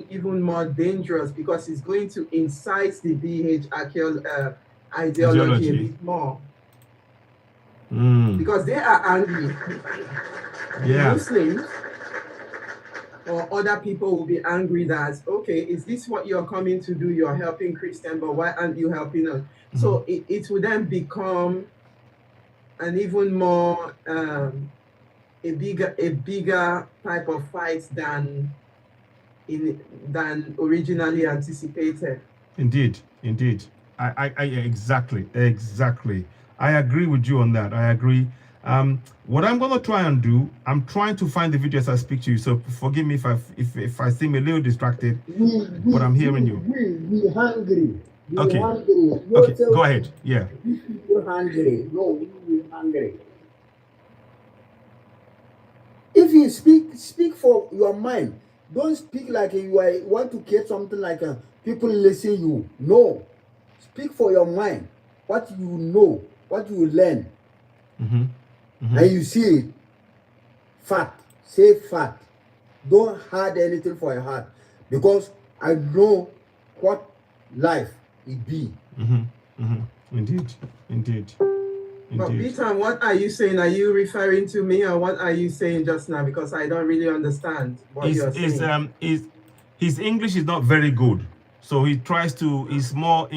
even more dangerous because it's going to incite the BH ideology a bit more. Because they are angry. Yeah. Muslims or other people will be angry that, okay, is this what you're coming to do? You're helping Christian, but why aren't you helping us? So it will then become an even more a bigger type of fight than originally anticipated. Indeed. I exactly. I agree with you on that. I agree. What I'm gonna try and do, I'm trying to find the video as I speak to you. So forgive me if I seem a little distracted, but I'm hearing you. We hungry. Okay. Hungry. Okay. Go ahead. Yeah. We're hungry. No, we're hungry. If you speak for your mind. Don't speak like you want to get something like people listen you. No. Speak for your mind. What you know, what you learn. And you see it. Fact. Say fact. Don't hide anything for your heart. Because I know what life it be. Indeed. But Peter, what are you saying? Are you referring to me, or what are you saying just now? Because I don't really understand what you're saying. His English is not very good, so he tries to. He's more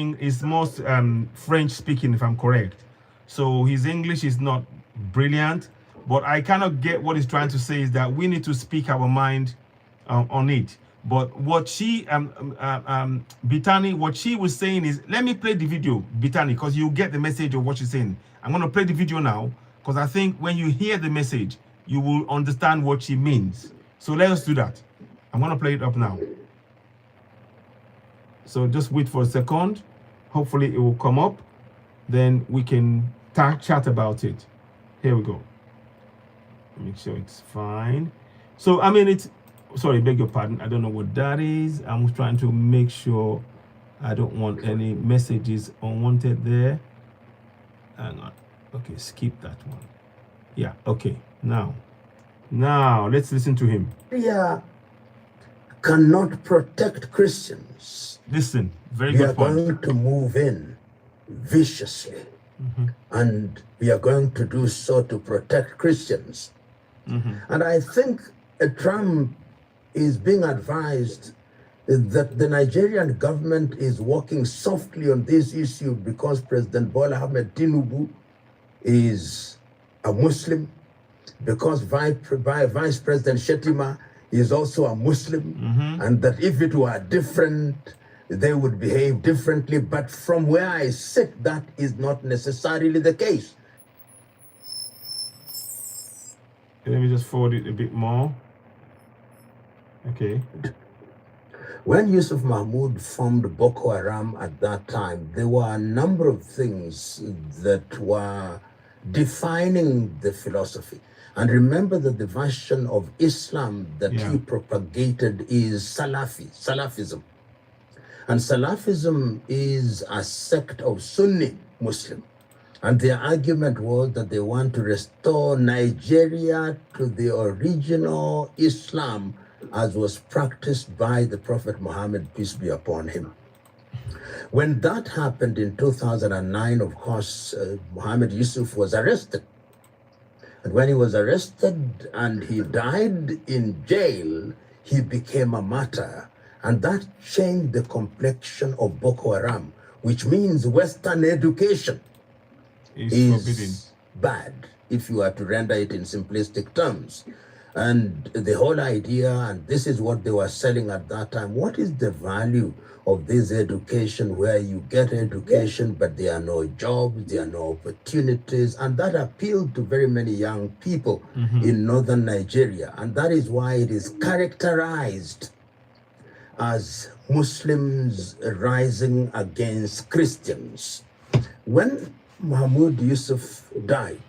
French speaking, if I'm correct. So his English is not brilliant, but I cannot get what he's trying to say is that we need to speak our mind on it. But what she, Bitani, what she was saying is, let me play the video, Bitani, because you get the message of what she's saying. I'm going to play the video now, because I think when you hear the message, you will understand what she means. So let us do that. I'm going to play it up now. So just wait for a second. Hopefully it will come up. Then we can chat about it. Here we go. Make sure it's fine. So, I mean, sorry, beg your pardon. I don't know what that is. I'm trying to make sure I don't want any messages unwanted there. Hang on. Okay, skip that one. Yeah, okay. Now, let's listen to him. Yeah, cannot protect Christians. Listen, very good point. We are going to move in viciously. And we are going to do so to protect Christians. And I think Trump is being advised that the Nigerian government is working softly on this issue because President Bola Ahmed Tinubu is a Muslim, because Vice President Shetima is also a Muslim, and that if it were different, they would behave differently. But from where I sit, that is not necessarily the case. Let me just forward it a bit more. Okay. When Yusuf Mahmoud formed Boko Haram at that time, there were a number of things that were defining the philosophy. And remember that the version of Islam that he propagated is Salafism. And Salafism is a sect of Sunni Muslim. And their argument was that they want to restore Nigeria to the original Islam as was practiced by the Prophet Muhammad, peace be upon him. When that happened in 2009, of course, Muhammad Yusuf was arrested. And when he was arrested and he died in jail, he became a martyr. And that changed the complexion of Boko Haram, which means Western education is bad, if you are to render it in simplistic terms. And the whole idea, and this is what they were selling at that time, what is the value of this education where you get education, but there are no jobs, there are no opportunities? And that appealed to very many young people in northern Nigeria. And that is why it is characterized as Muslims rising against Christians. When Mahmoud Yusuf died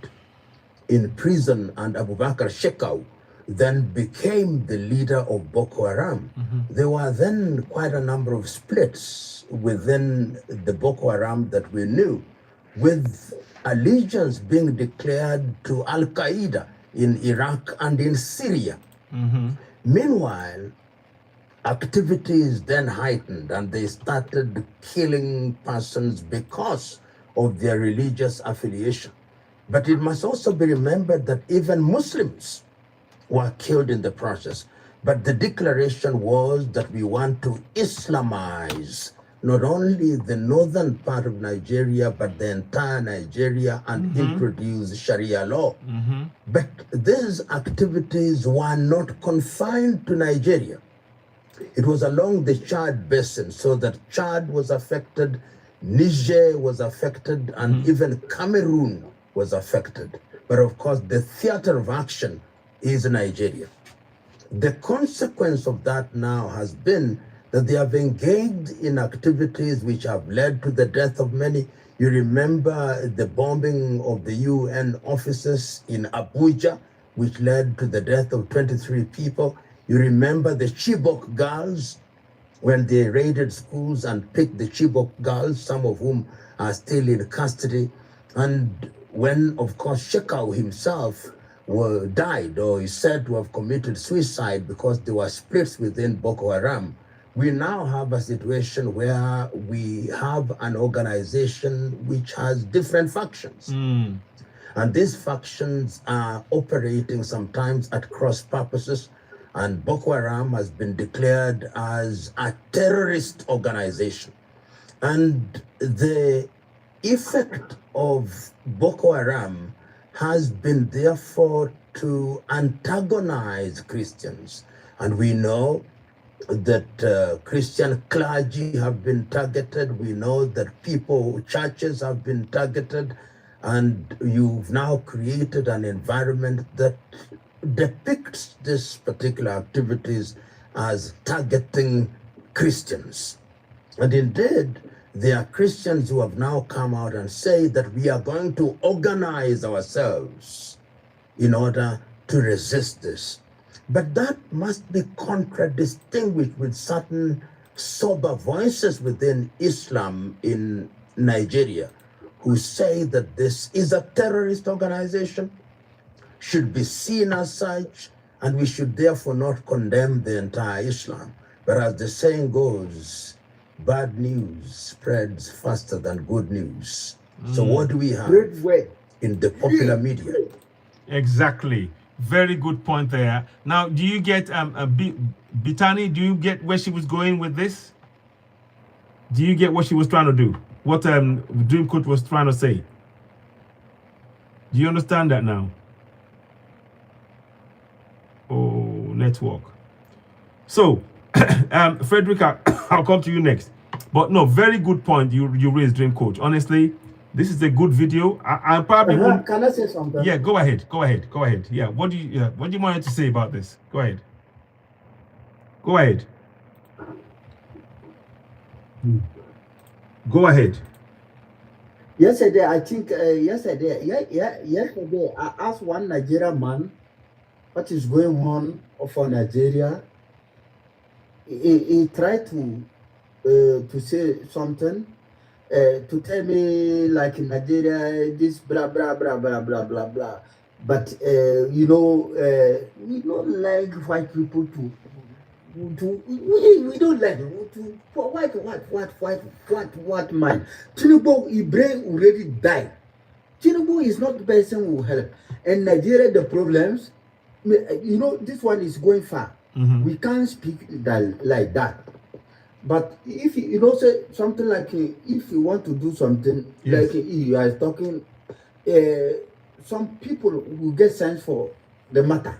in prison and Abu Bakr Shekau then became the leader of Boko Haram, there were then quite a number of splits within the Boko Haram that we knew, with allegiance being declared to Al-Qaeda in Iraq and in Syria. Meanwhile, activities then heightened and they started killing persons because of their religious affiliation. But it must also be remembered that even Muslims were killed in the process. But the declaration was that we want to Islamize not only the northern part of Nigeria, but the entire Nigeria and introduce Sharia law. But these activities were not confined to Nigeria. It was along the Chad basin, so that Chad was affected, Niger was affected, and even Cameroon was affected. But of course, the theater of action is Nigeria. The consequence of that now has been that they have engaged in activities which have led to the death of many. You remember the bombing of the UN offices in Abuja, which led to the death of 23 people. You remember the Chibok girls when they raided schools and picked the Chibok girls, some of whom are still in custody. And when, of course, Shekau himself died or is said to have committed suicide because there were splits within Boko Haram, we now have a situation where we have an organization which has different factions. And these factions are operating sometimes at cross purposes. And Boko Haram has been declared as a terrorist organization. And the effect of Boko Haram has been therefore to antagonize Christians. And we know that Christian clergy have been targeted. We know that churches have been targeted. And you've now created an environment that depicts these particular activities as targeting Christians. And indeed, there are Christians who have now come out and say that we are going to organize ourselves in order to resist this. But that must be contradistinguished with certain sober voices within Islam in Nigeria who say that this is a terrorist organization, should be seen as such, and we should therefore not condemn the entire Islam. But as the saying goes, bad news spreads faster than good news. So what do we have in the popular media? Exactly. Very good point there. Now, do you get Bitani? Do you get where she was going with this? Do you get what she was trying to do? What Dream Coach was trying to say? Do you understand that now? Oh, network. So, Frederica, I'll come to you next. But no, very good point you raised, Dream Coach. Honestly, this is a good video. I probably won't... Can I say something? Yeah, go ahead. Yeah, what do you want to say about this? Go ahead. Go ahead. Yesterday, I think, yesterday, I asked one Nigerian man what is going on for Nigeria. He tried to say something, to tell me like in Nigeria, this blah, blah, blah, blah, blah, blah, blah. But, we don't like white people we don't like to what man. Tinubu, his brain already died. Tinubu is not the person who will help. And Nigeria, the problems, this one is going far. We can't speak like that. But if you say something like if you want to do something, yes, like you are talking, some people will get sense for the matter.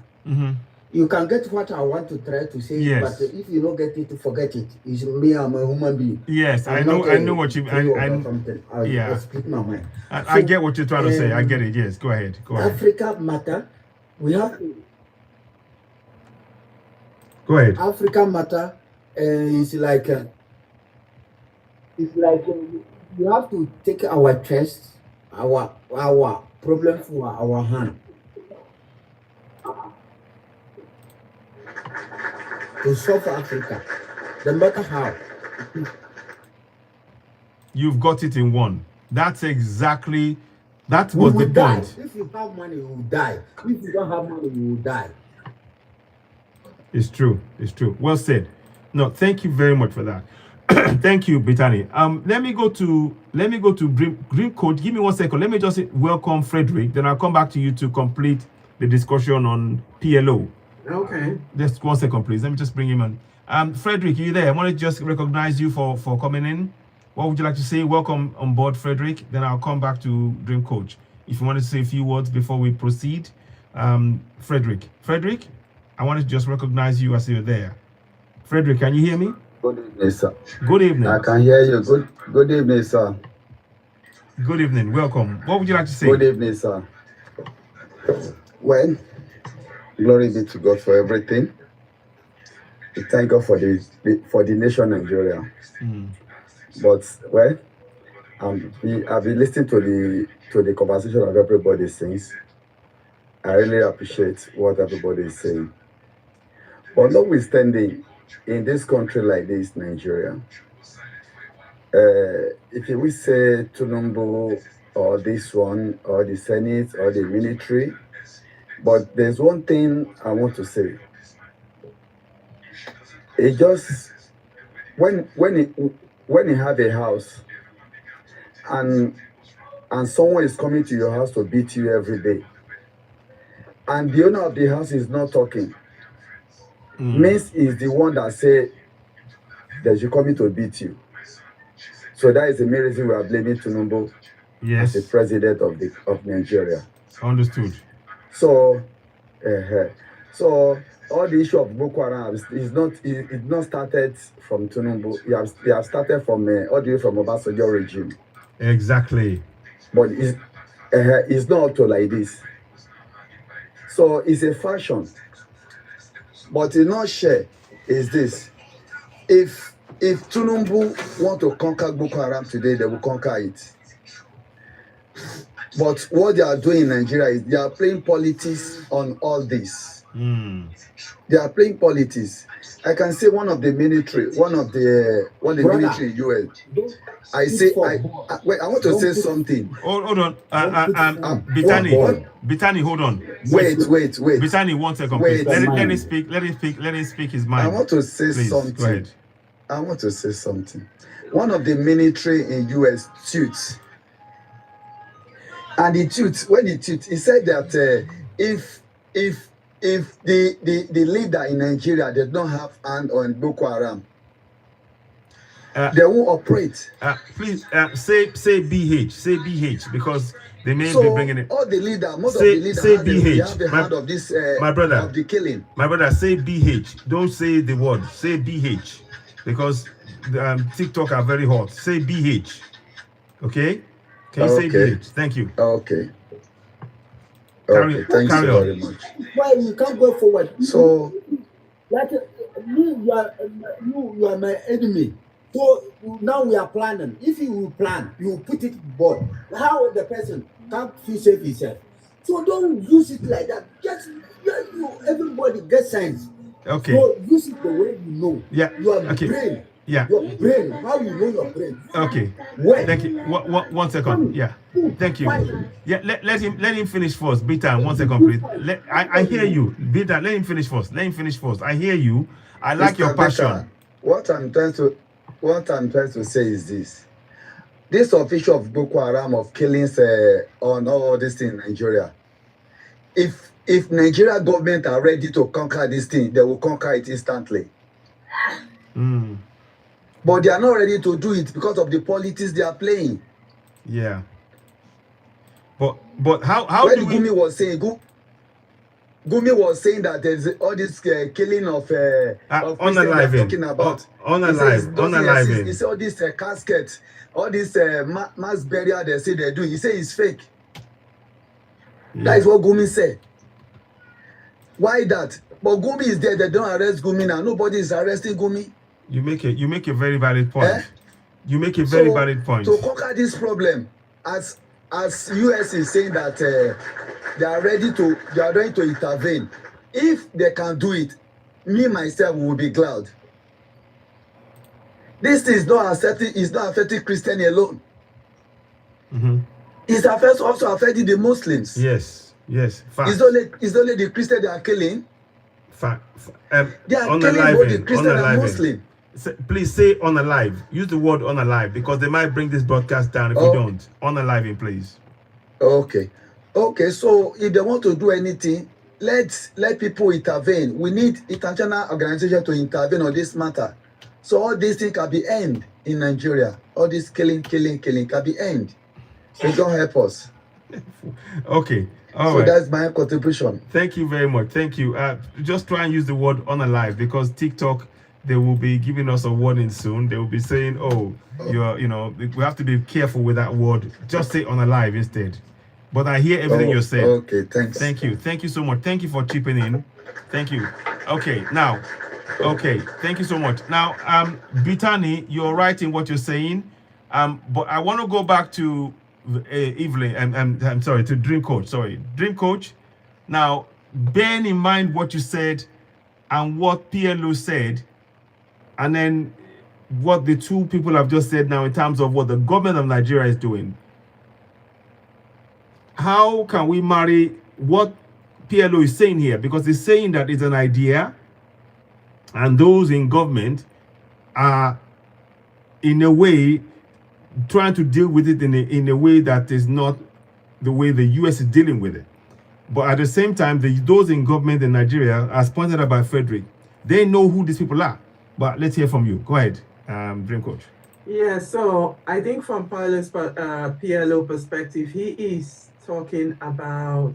You can get what I want to try to say, yes, but if you don't get it, forget it. It's me, I'm a human being. Yes, I know what you mean. I speak my mind. I get what you're trying to say. I get it. Yes, go ahead. Africa matter. We have to. Go ahead. Africa matter is like you have to take our chest, our problem for our hand. To solve Africa, no matter how. You've got it in one. That was the point. If you have money, you will die. If you don't have money, you will die. It's true. It's true. Well said. No, thank you very much for that. Thank you, Brittany. Let me go to Green Code. Give me 1 second. Let me just welcome Frederick. Then I'll come back to you to complete the discussion on PLO. Okay. Just 1 second, please. Let me just bring him in. Frederick, you there? I want to just recognize you for coming in. What would you like to say? Welcome on board, Frederick. Then I'll come back to Dream Coach. If you want to say a few words before we proceed, Frederick, I wanted to just recognize you as you're there. Frederick, can you hear me? Good evening, sir. Good evening. I can hear you. Good evening, sir. Good evening. Welcome. What would you like to say? Good evening, sir. Well, glory be to God for everything. We thank God for the nation Nigeria. But well, I've been listening to the conversation of everybody since. I really appreciate what everybody is saying. But notwithstanding, in this country like this, Nigeria, if you will say Tinubu or this one or the Senate or the military, but there's one thing I want to say. It just when you have a house and someone is coming to your house to beat you every day, and the owner of the house is not talking, means is the one that say that you're coming to beat you. So that is the main reason we are blaming Tinubu as the president of Nigeria. Understood. So all the issue of Boko Haram is not started from Tinubu. It have started from all the way from Obasanjo regime. Exactly. But it's not up to like this. So it's a fashion. But in not share is this: if Tinubu want to conquer Boko Haram today, they will conquer it. But what they are doing in Nigeria is they are playing politics on all this. They are playing politics. I can say one of the military US. I want to say something. Hold on. Brittany, hold on. Wait. Brittany, 1 second, please. Let him speak his mind. I want to say something. Go ahead. I want to say something. One of the military in US tweets. And he said that if the leader in Nigeria did not have hand on Boko Haram, they won't operate. Please say BH. Say BH because they may be bringing it. All the leader, most of the leaders have the hand of this my brother, of the killing. My brother, say BH. Don't say the word. Say BH because TikTok are very hot. Say BH. Okay? Can you say BH? Thank you. Okay. Thank you very much. Why you can't go forward? So, like you are my enemy. So now we are planning. If you will plan, you will put it board. How the person can't feel safe himself. So don't use it like that. Just everybody get sense. Okay. So use it the way you know. Yeah. Your okay. brain. Yeah. Your brain. How you know your brain? Okay. When? Thank you. 1 second. Yeah. Thank you. Yeah. Let him finish first. Beta, 1 second, please. I hear you. Beta, let him finish first. I hear you. I like your passion. Beta, what I'm trying to say is this: this official of Boko Haram of killings on all this thing in Nigeria. If Nigeria government are ready to conquer this thing, they will conquer it instantly. But they are not ready to do it because of the politics they are playing. Yeah. But how when do we... Gumi was saying that there's all this killing of unaliving. Talking about unaliving. He said all this casket, all this mass burial they say they do. He said it's fake. Yeah. That is what Gumi said. Why that? But Gumi is there. They don't arrest Gumi now. Nobody is arresting Gumi. You make a very valid point. You make a very valid point. To conquer this problem, as US is saying that they are ready to intervene. If they can do it, me myself will be glad. This is not affecting Christian alone. It's also affecting the Muslims. Yes. Facts. It's only the Christians they are killing. They are killing both the Christian and Muslim. Please say unalive. Use the word unalive because they might bring this broadcast down if you don't. Unaliving, please. Okay. So if they want to do anything, let people intervene. We need international organization to intervene on this matter, so all these things can be end in Nigeria. All this killing can be end. So don't help us. Okay. So that's my contribution. Thank you very much. Thank you. Just try and use the word unalive because TikTok, they will be giving us a warning soon. They will be saying, we have to be careful with that word. Just say unalive instead. But I hear everything you're saying. Okay, thanks. Thank you. Thank you so much. Thank you for chipping in. Thank you. Okay, now. Okay, thank you so much. Now, Bitani, you're right in what you're saying. But I want to go back to Evelyn, I'm sorry, to Dream Coach. Dream Coach. Now, bearing in mind what you said and what PLO said, and then what the two people have just said now in terms of what the government of Nigeria is doing, how can we marry what PLO is saying here? Because it's saying that it's an idea, and those in government are, in a way, trying to deal with it in a way that is not the way the US is dealing with it. But at the same time, those in government in Nigeria, as pointed out by Frederick, they know who these people are. But let's hear from you. Go ahead, Dream Coach. Yeah, so I think from PLO perspective, he is talking about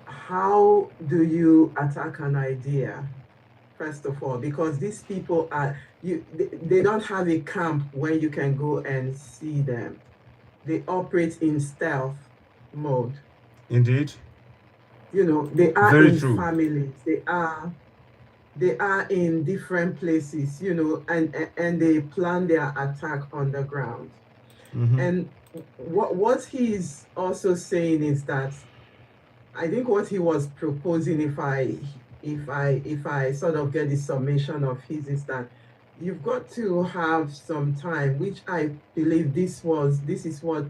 how do you attack an idea, first of all, because these people they don't have a camp where you can go and see them. They operate in stealth mode. Indeed. They are Very in true. families. They are in different places, and they plan their attack on the ground. Mm-hmm. And what he's also saying is that I think what he was proposing, if I sort of get the summation of his, is that you've got to have some time, which I believe this is what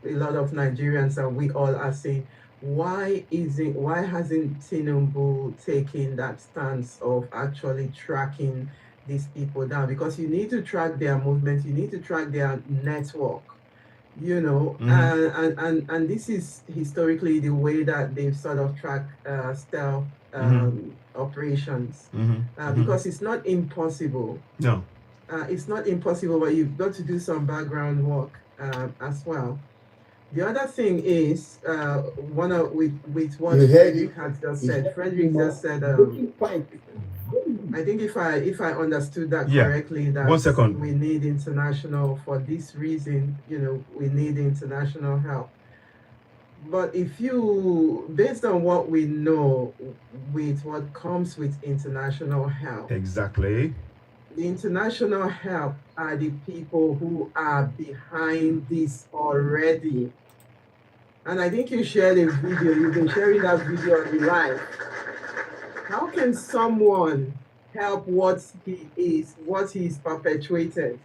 a lot of Nigerians and we all are saying. Why hasn't Tinubu taken that stance of actually tracking these people down? Because you need to track their movement, you need to track their network, Mm-hmm. and this is historically the way that they've sort of tracked stealth operations, because it's not impossible. No. It's not impossible, but you've got to do some background work as well. The other thing is with what Frederick has just said. Frederick just said, I think if I understood that correctly, that 1 second. we need international, for this reason, we need international help. But based on what we know with what comes with international help. Exactly. The international help are the people who are behind this already. And I think you shared a video, you've been sharing that video on the line. How can someone help what he's perpetuated?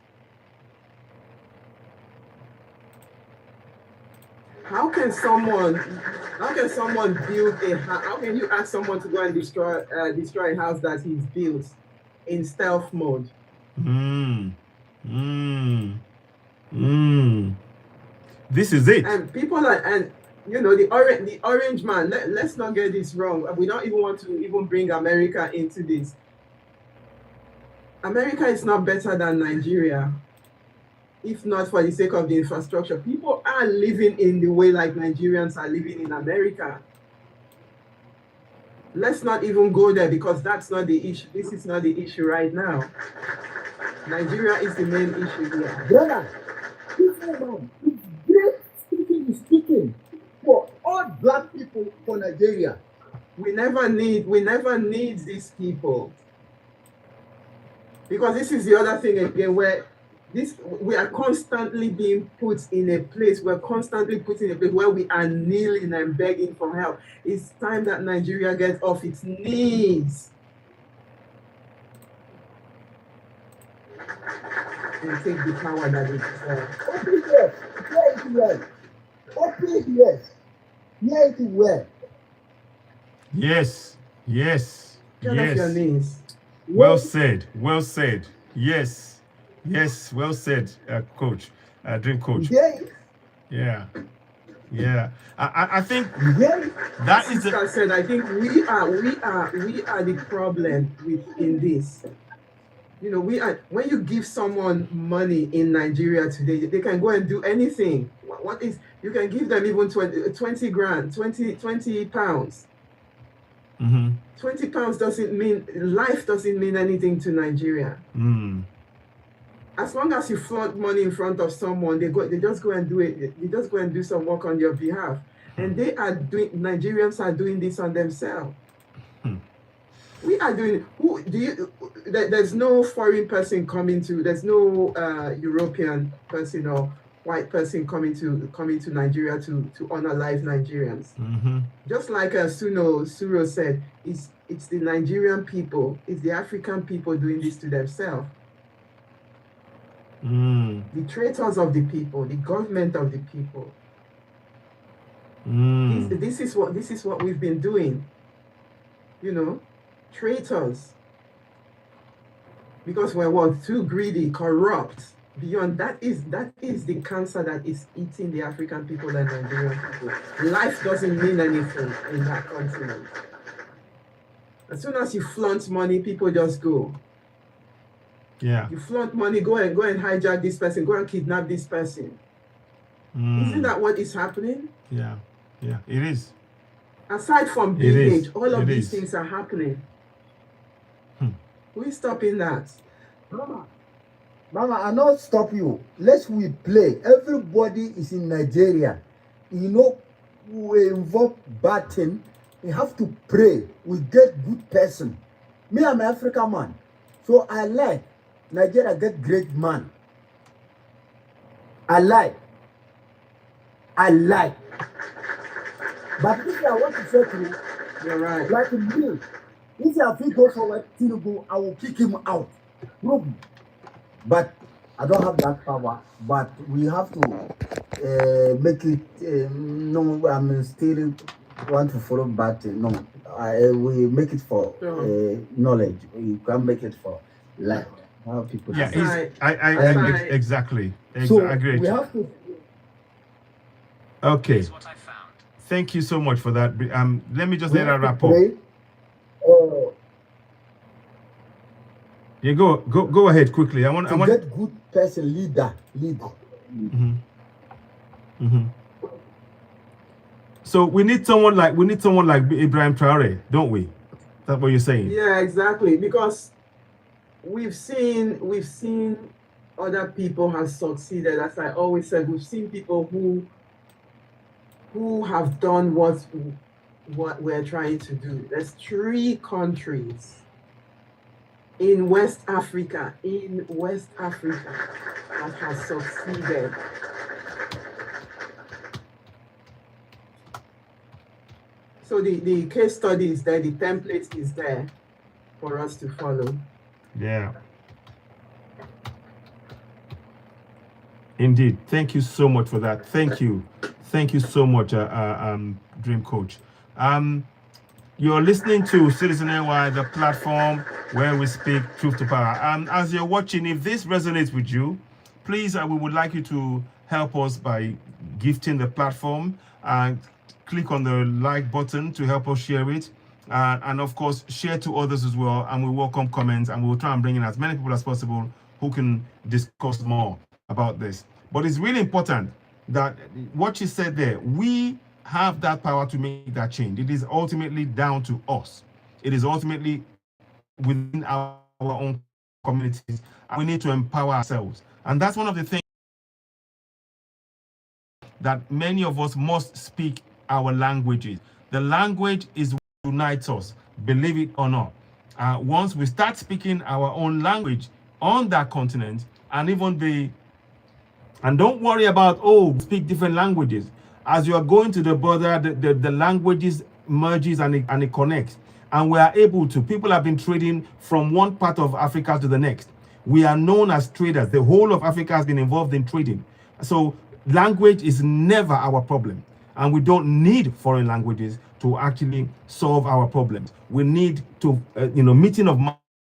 How can someone build how can you ask someone to go and destroy a house that he's built in stealth mode? This is it. And people the orange man, let's not get this wrong. We don't even want to even bring America into this. America is not better than Nigeria, if not for the sake of the infrastructure. People are living in the way like Nigerians are living in America. Let's not even go there, because that's not the issue. This is not the issue right now. Nigeria is the main issue here. Brother, this man is great speaking for all black people for Nigeria. We never need these people. Because this is the other thing again, where we are constantly being put in a place, we're constantly put in a place where we are kneeling and begging for help. It's time that Nigeria gets off its knees and take the power that it deserves. Open yes. Hear it well. Yes. Yes. Get off your Yes. knees. Well said. Well said. Yes. Yes. Well said, coach. Dream coach. Yeah. Yeah. I think that is Sister said, I think we are the problem in this. You know, when you give someone money in Nigeria today, they can go and do anything. What is, you can give them even 20 grand, 20 pounds. 20 pounds doesn't mean, life doesn't mean anything to Nigeria. As long as you flaunt money in front of someone, they just go and do it. They just go and do some work on your behalf. And Nigerians are doing this on themselves. We are doing, there's no foreign person coming to, there's no European person or white person coming to Nigeria to unalive Nigerians. Just like Suro said, it's the Nigerian people, it's the African people doing this to themselves. The traitors of the people, the government of the people. This is what we've been doing. You know, traitors. Because we're too greedy, corrupt. Beyond that is the cancer that is eating the African people and Nigerian people. Life doesn't mean anything in that continent. As soon as you flaunt money, people just go. Yeah. You flaunt money, go and hijack this person, go and kidnap this person. Isn't that what is happening? Yeah. Yeah, it is. Aside from big all of these things are happening. Who is stopping that? Mama, I not stop you. We play. Everybody is in Nigeria. You know, we involve bad thing. We have to pray. We get good person. Me, I'm an African man. So I like Nigeria get great man. I like. But if I want to say to you, You're right. like me, if I feel go forward, Tinubu, I will kick him out. No. But I don't have that power. But we have to make it. No, I'm still want to follow, but no, we make it for knowledge. We can make it for life. How people. Yeah, Right. exactly. So I agree. we have to. Okay. Thank you so much for that. Let me just let that wrap up. Yeah, go ahead quickly. I want get good person leader. So we need someone like Ibrahim Traore, don't we? That's what you're saying. Yeah, exactly. Because we've seen other people have succeeded. As I always said, we've seen people who have done what we're trying to do. There's 3 countries in West Africa that has succeeded. So the case study is there, the template is there for us to follow. Yeah. Indeed. Thank you so much for that. Thank you so much, Dream Coach. You're listening to Citizen NY, the platform where we speak truth to power. As you're watching, if this resonates with you, please, we would like you to help us by gifting the platform and click on the like button to help us share it. And of course, share to others as well. And we welcome comments, and we'll try and bring in as many people as possible who can discuss more about this. But it's really important that what you said there, we have that power to make that change. It is ultimately down to us. It is ultimately within our own communities. We need to empower ourselves. And that's one of the things that many of us must speak our languages. The language is what unites us, believe it or not. Once we start speaking our own language on that continent, and don't worry about, speak different languages. As you are going to the border, the languages merges and it connects. And we are able to, people have been trading from one part of Africa to the next. We are known as traders. The whole of Africa has been involved in trading. So language is never our problem. And we don't need foreign languages. to actually solve our problems. We need to, meeting of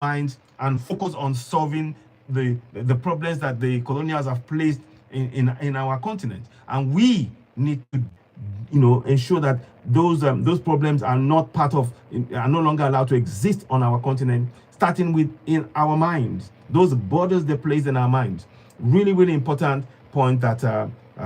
minds and focus on solving the problems that the colonials have placed in our continent. And we need to ensure that those problems are not are no longer allowed to exist on our continent, starting with in our minds, those borders they place in our minds. Really, really important point that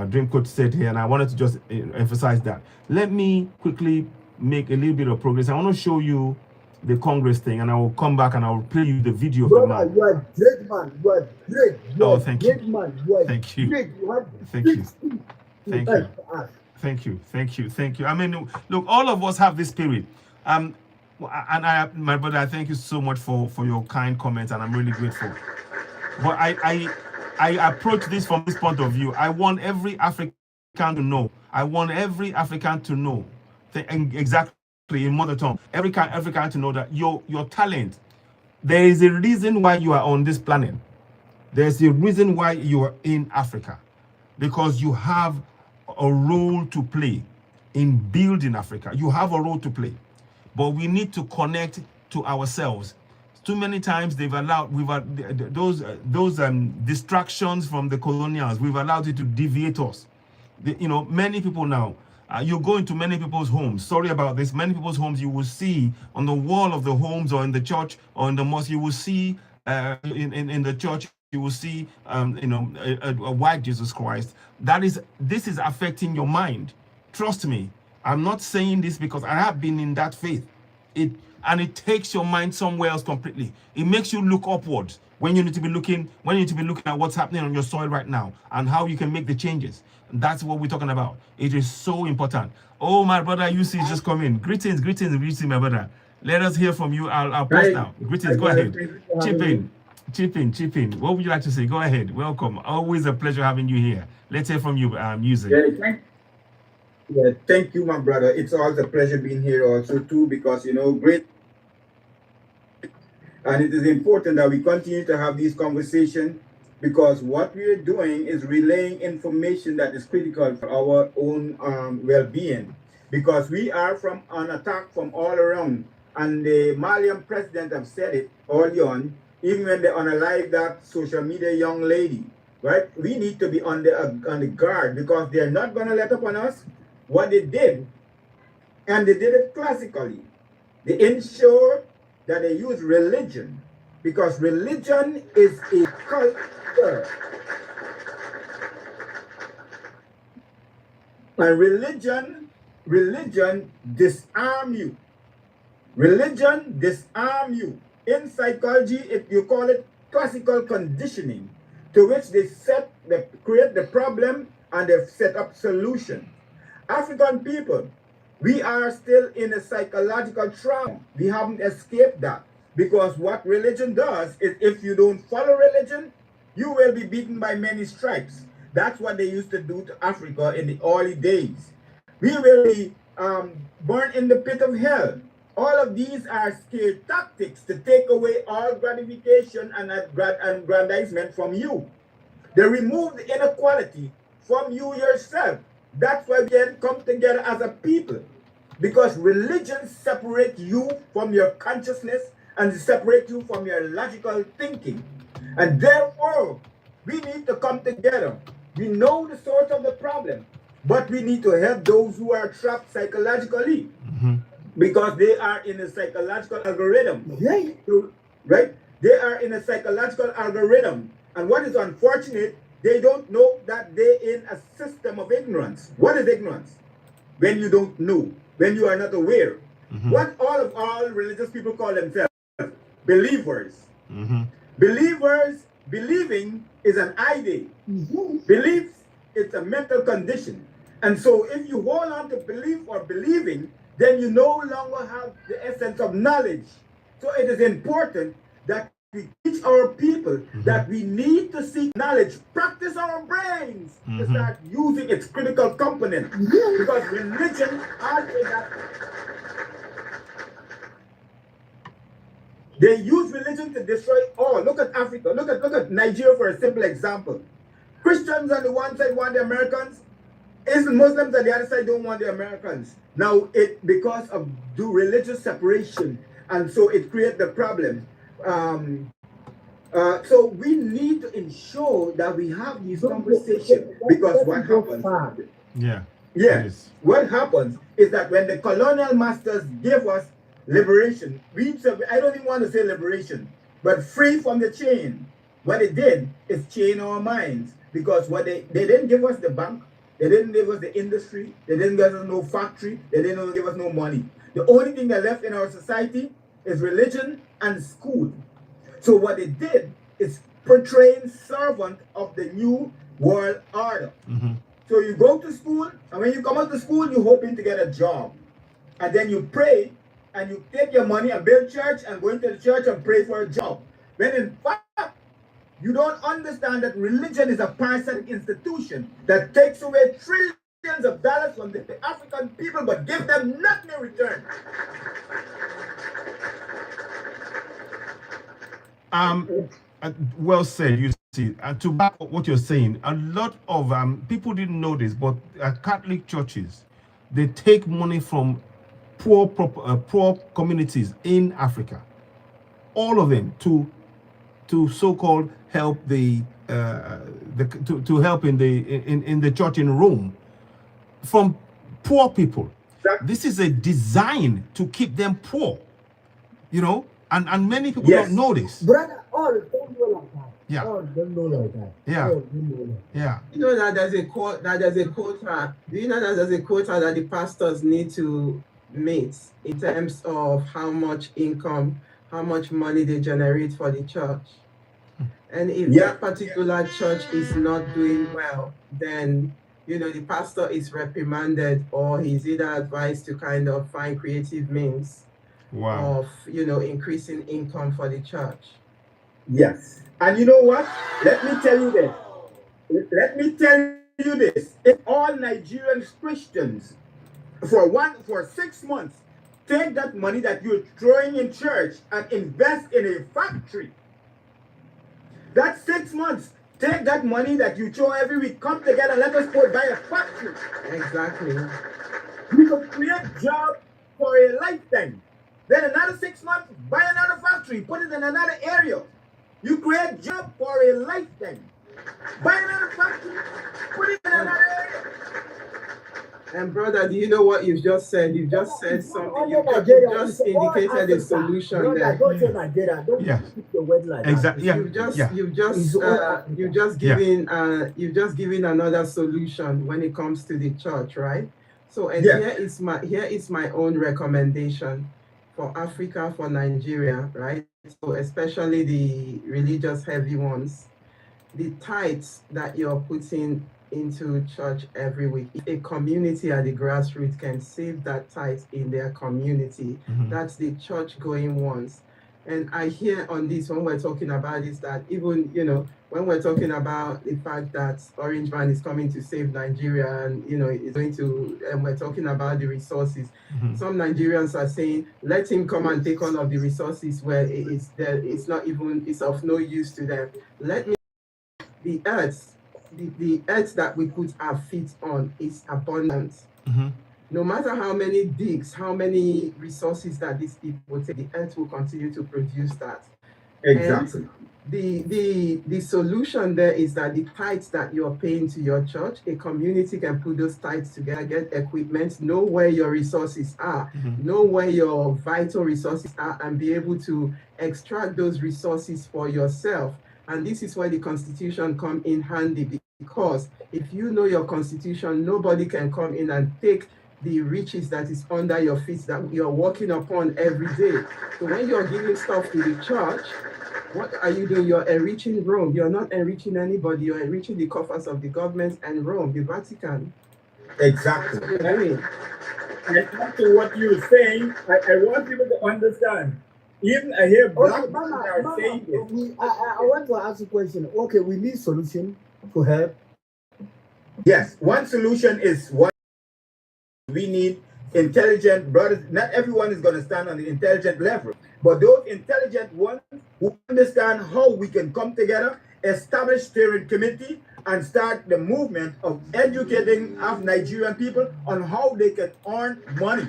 Dream Coach said here, and I wanted to just emphasize that. Let me quickly make a little bit of progress. I want to show you the Congress thing, and I will come back and I will play you the video of the Brother, man. you are great man. You are great. You Oh, are thank you. great man. You are Thank you. great. You have Thank you. big speech to Thank you. help us. Thank you, thank you, thank you. I mean, look, all of us have this spirit. And my brother, I thank you so much for your kind comments, and I'm really grateful. But I approach this from this point of view. I want every African to know. I want every African to know, exactly in mother tongue. Every African to know that your talent. There is a reason why you are on this planet. There's a reason why you are in Africa, because you have a role to play in building Africa. You have a role to play, but we need to connect to ourselves. Too many times we've allowed those distractions from the colonials. We've allowed it to deviate us. Many people now. You go into many people's homes. Sorry about this. Many people's homes, you will see on the wall of the homes or in the church or in the mosque, you will see in the church, you will see a white Jesus Christ. This is affecting your mind. Trust me. I'm not saying this because I have been in that faith. It takes your mind somewhere else completely. It makes you look upwards when you need to be looking at what's happening on your soil right now and how you can make the changes. That's what we're talking about. It is so important. Oh, my brother, you see, just come in. Greetings, my brother. Let us hear from you. I'll pause now. Greetings. Go ahead. Chip in. What would you like to say? Go ahead. Welcome. Always a pleasure having you here. Let's hear from you, Music. Thank you, my brother. It's always a pleasure being here also too, because great. And it is important that we continue to have these conversations, because what we are doing is relaying information that is critical for our own well-being, because we are from an attack from all around. And the Malian president have said it early on, even when they unalive that social media young lady, right? We need to be on the guard, because they're not going to let up on us. What they did, and they did it classically, they ensured that they use religion, because religion is a culture. And religion disarm you. Religion disarm you. In psychology, you call it classical conditioning, to which they create the problem and they set up solution. African people, we are still in a psychological trauma. We haven't escaped that, because what religion does is, if you don't follow religion, you will be beaten by many stripes. That's what they used to do to Africa in the early days. We will be burned in the pit of hell. All of these are scare tactics to take away all gratification and aggrandizement from you. They remove the inequality from you yourself. That's why we can come together as a people, because religion separates you from your consciousness and separate you from your logical thinking. And therefore, we need to come together. We know the source of the problem, but we need to help those who are trapped psychologically, because they are in a psychological algorithm. Right? They are in a psychological algorithm. And what is unfortunate, they don't know that they're in a system of ignorance. What is ignorance? When you don't know, when you are not aware. What all religious people call themselves? Believers. Believing is an idea. Belief is a mental condition. And so if you hold on to belief or believing, then you no longer have the essence of knowledge. So it is important that we teach our people that we need to seek knowledge, practice our brains to start using its critical component. Because religion alters that. They use religion to destroy all. Look at Africa. Look at Nigeria for a simple example. Christians on the one side want the Americans. Muslims on the other side don't want the Americans. Now, because of religious separation, and so it creates the problem. So we need to ensure that we have these conversations, because what happens? Yeah. Yes. What happens is that when the colonial masters gave us liberation, I don't even want to say liberation, but free from the chain. What they did is chain our minds, because what they didn't give us the bank, they didn't give us the industry, they didn't give us no factory, they didn't give us no money. The only thing that left in our society is religion and school. So what they did is portraying servant of the new world order. Mm-hmm. So you go to school, and when you come out to school, you're hoping to get a job. And then you pray, and you take your money and build church, and go into the church and pray for a job. When in fact, you don't understand that religion is a parasitic institution that takes away trillions of dollars from the African people, but give them nothing in return. Well said. You see, and to back up what you're saying, a lot of people didn't know this, but Catholic churches, they take money from poor communities in Africa, all of them, to so-called help to help in the church in Rome, from poor people. This is a design to keep them poor, you know. And many people don't know this. Brother, all don't know like that. Yeah. All don't know like that. Yeah. All don't know like that. Yeah. You know that there's a quota. Do you know that there's a quota that the pastors need to meet in terms of how much income, how much money they generate for the church? And if that particular church is not doing well, then the pastor is reprimanded, or he's either advised to kind of find creative means of increasing income for the church. Yes. And you know what? Let me tell you this. If all Nigerian Christians for 6 months take that money that you're throwing in church and invest in a factory, that 6 months, take that money that you throw every week, come together, let us go buy a factory. Exactly. We could create jobs for a lifetime. Then another 6 months, buy another factory, put it in another area. You create job for a lifetime. Buy another factory, put it in another area. And brother, do you know what you've just said? You've just said something. You just indicated a solution there. Don't say Nigeria. Don't speak your word like that. Exactly. Yeah. You've just given another solution when it comes to the church, right? So here is my own recommendation for Africa, for Nigeria, right? So especially the religious heavy ones, the tithes that you're putting into church every week. If a community at the grassroots can save that tithe in their community, that's the church going ones. And I hear on this, when we're talking about this, that even, when we're talking about the fact that Orange Man is coming to save Nigeria, and, is going to, and we're talking about the resources, some Nigerians are saying, let him come and take all of the resources where it's not even, it's of no use to them. Let me, the earth that we put our feet on is abundant. No matter how many digs, how many resources that these people take, the earth will continue to produce that. Exactly. And the solution there is that the tithes that you're paying to your church, a community can put those tithes together, get equipment, know where your resources are, know where your vital resources are, and be able to extract those resources for yourself. And this is where the Constitution come in handy, because if you know your Constitution, nobody can come in and take the riches that is under your feet that you're walking upon every day. So when you're giving stuff to the church, what are you doing? You're enriching Rome. You're not enriching anybody. You're enriching the coffers of the government and Rome, the Vatican. Exactly. That's what I mean. And after what you're saying, I want people to understand. Even I hear black people are saying this. I want to ask a question. Okay, we need solution to help. Yes, one solution is we need intelligent brothers. Not everyone is going to stand on the intelligent level, but those intelligent ones who understand how we can come together, establish steering committee, and start the movement of educating of Nigerian people on how they can earn money.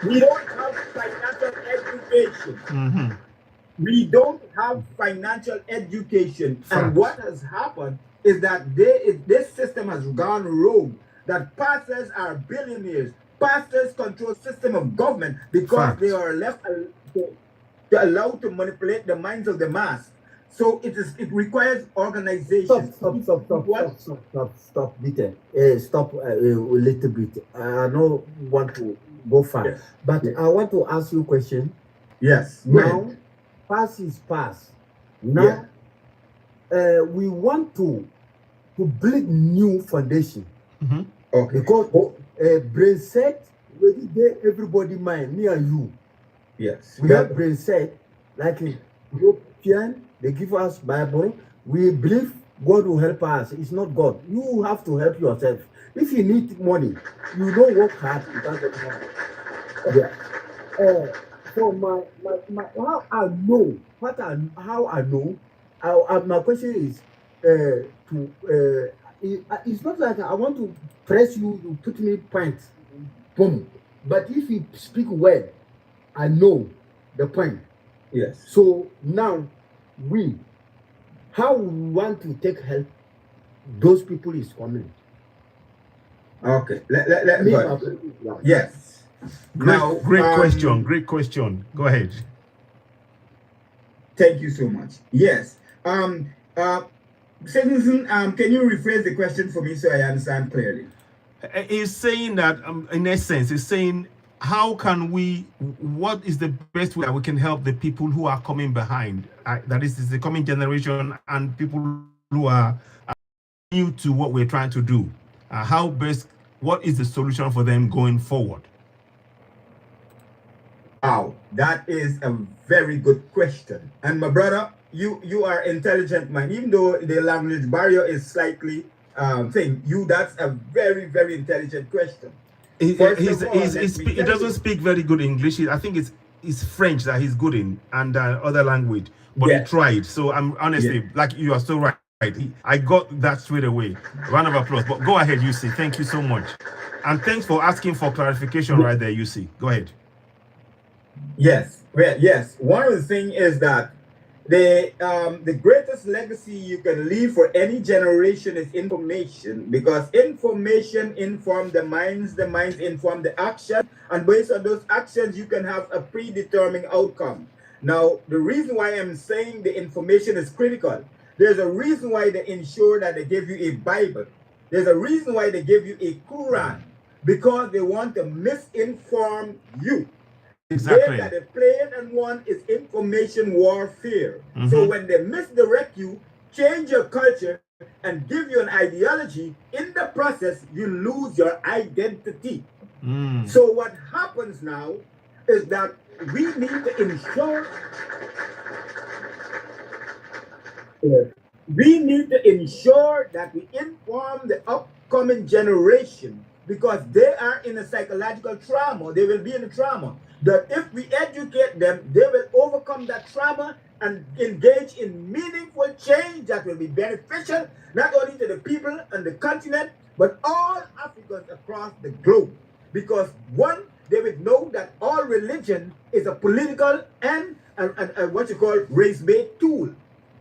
We don't have financial education. We don't have financial education. And what has happened is that this system has gone rogue. That pastors are billionaires. Pastors control system of government because they are left allowed to manipulate the minds of the mass. So it requires organization. Stop, Peter. Stop a little bit. I don't want to go far, Yes. but I want to ask you a question. Yes. Now, past is past. Now, we want to build new foundation. Okay. Because brain set, already there, everybody mind, me and you. Yes. We have brain set, like a European, they give us Bible. We believe God will help us. It's not God. You have to help yourself. If you need money, you don't work hard, you can't get money. So my how I know how I know. My question is it's not like I want to press you to put me points, boom. But if you speak well, I know the point. Yes. So now how we want to take help those people is coming. Okay. Let go. Yes. Great question. Go ahead. Thank you so much. Yes. Citizen, can you rephrase the question for me so I understand clearly? He's saying that, in essence, he's saying, how can what is the best way that we can help the people who are coming behind? That is the coming generation and people who are new to what we're trying to do. What is the solution for them going forward? Wow, that is a very good question. And my brother, you are intelligent man. Even though the language barrier is slightly that's a very, very intelligent question. He doesn't speak very good English. I think it's French that he's good in, and other language. But he tried. So I'm honestly, like, you are so right. I got that straight away. Round of applause. But go ahead, UC. Thank you so much. And thanks for asking for clarification right there, UC. Go ahead. Yes. Well, yes. One of the things is that the greatest legacy you can leave for any generation is information, because information informs the minds inform the action, and based on those actions you can have a predetermined outcome. Now, the reason why I'm saying the information is critical, there's a reason why they ensure that they give you a Bible. There's a reason why they give you a Quran, because they want to misinform you. Exactly. The game that they played and won is information warfare. So when they misdirect you, change your culture, and give you an ideology, in the process, you lose your identity. So what happens now is that we need to ensure that we inform the upcoming generation, because they are in a psychological trauma. They will be in a trauma. That if we educate them, they will overcome that trauma and engage in meaningful change that will be beneficial not only to the people and the continent, but all Africans across the globe. Because one, they would know that all religion is a political and what you call race-based tool.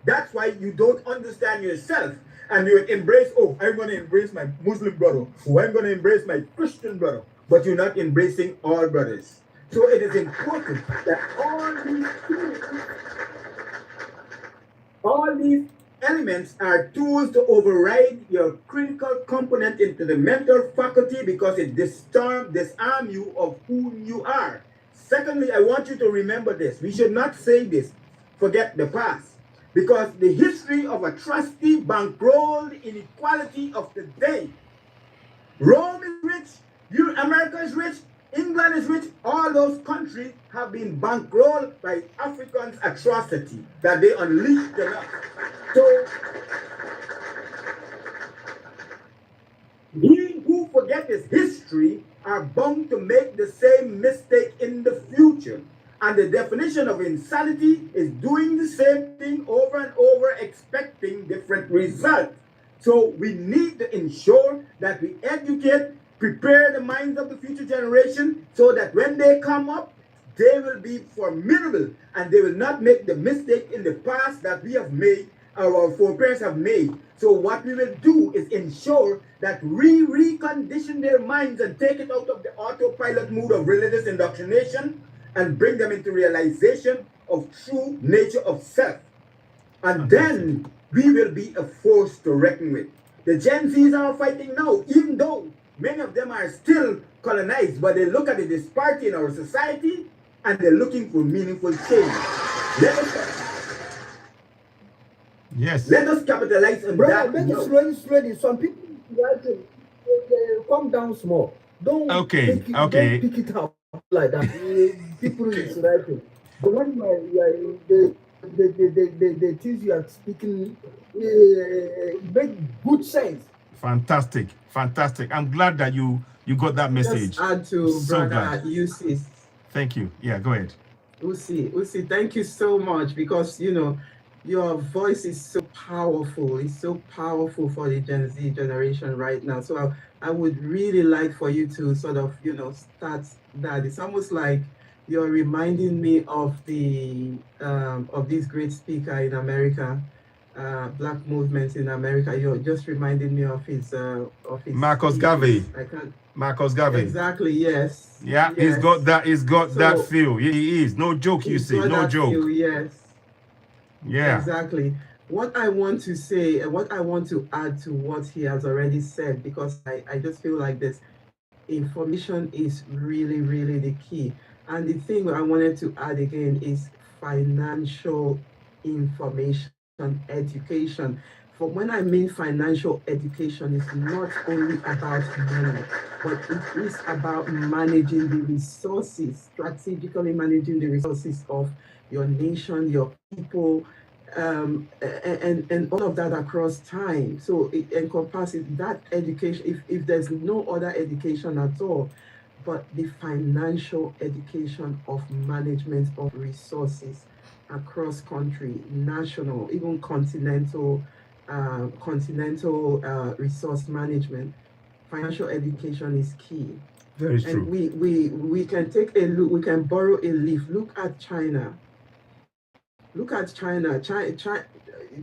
That's why you don't understand yourself, and you embrace, I'm going to embrace my Muslim brother, or I'm going to embrace my Christian brother, but you're not embracing all brothers. So it is important that all these elements are tools to override your critical component into the mental faculty, because it disarm you of who you are. Secondly, I want you to remember this. We should not say this, forget the past, because the history of atrocity bankrolled inequality of today. Rome is rich, America is rich, England is rich. All those countries have been bankrolled by Africans' atrocity that they unleashed on us. So, we who forget this history are bound to make the same mistake in the future. And the definition of insanity is doing the same thing over and over, expecting different results. So we need to ensure that we educate, prepare the minds of the future generation so that when they come up, they will be formidable and they will not make the mistake in the past that we have made, our forebears have made. So what we will do is ensure that we recondition their minds and take it out of the autopilot mood of religious indoctrination and bring them into realization of true nature of self. And then we will be a force to reckon with. The Gen Zs are fighting now, even though many of them are still colonized, but they look at the disparity in our society and they're looking for meaningful change. Let us capitalize on Brother, that. make it slowly. Some people writing, calm down small. Don't Okay, don't pick it up like that. People is writing. But when the things you are speaking make good sense. Fantastic. I'm glad that you got that message. Just add to So brother glad. Usis. Thank you. Yeah, go ahead. Usi, thank you so much, because your voice is so powerful. It's so powerful for the Gen Z generation right now. So I would really like for you to sort of start that. It's almost like you're reminding me of of this great speaker in America, Black movement in America. You're just reminding me of his Marcus Garvey. I can't. Marcus Garvey. Exactly. Yes. Yeah, yes. He's got that feel. He is. No joke, you see. No joke. Feel, yes. Yeah. Exactly. What I want to say and what I want to add to what he has already said, because I just feel like this information is really, really the key. And the thing I wanted to add again is financial information, education. For when I mean financial education, it's not only about money, but it is about managing the resources, strategically managing the resources of your nation, your people, and all of that across time. So it encompasses that education. If there's no other education at all, but the financial education of management of resources across country, national, even continental resource management. Financial education is key. Very true. And we can take a look. We can borrow a leaf. Look at China. Look at China. China.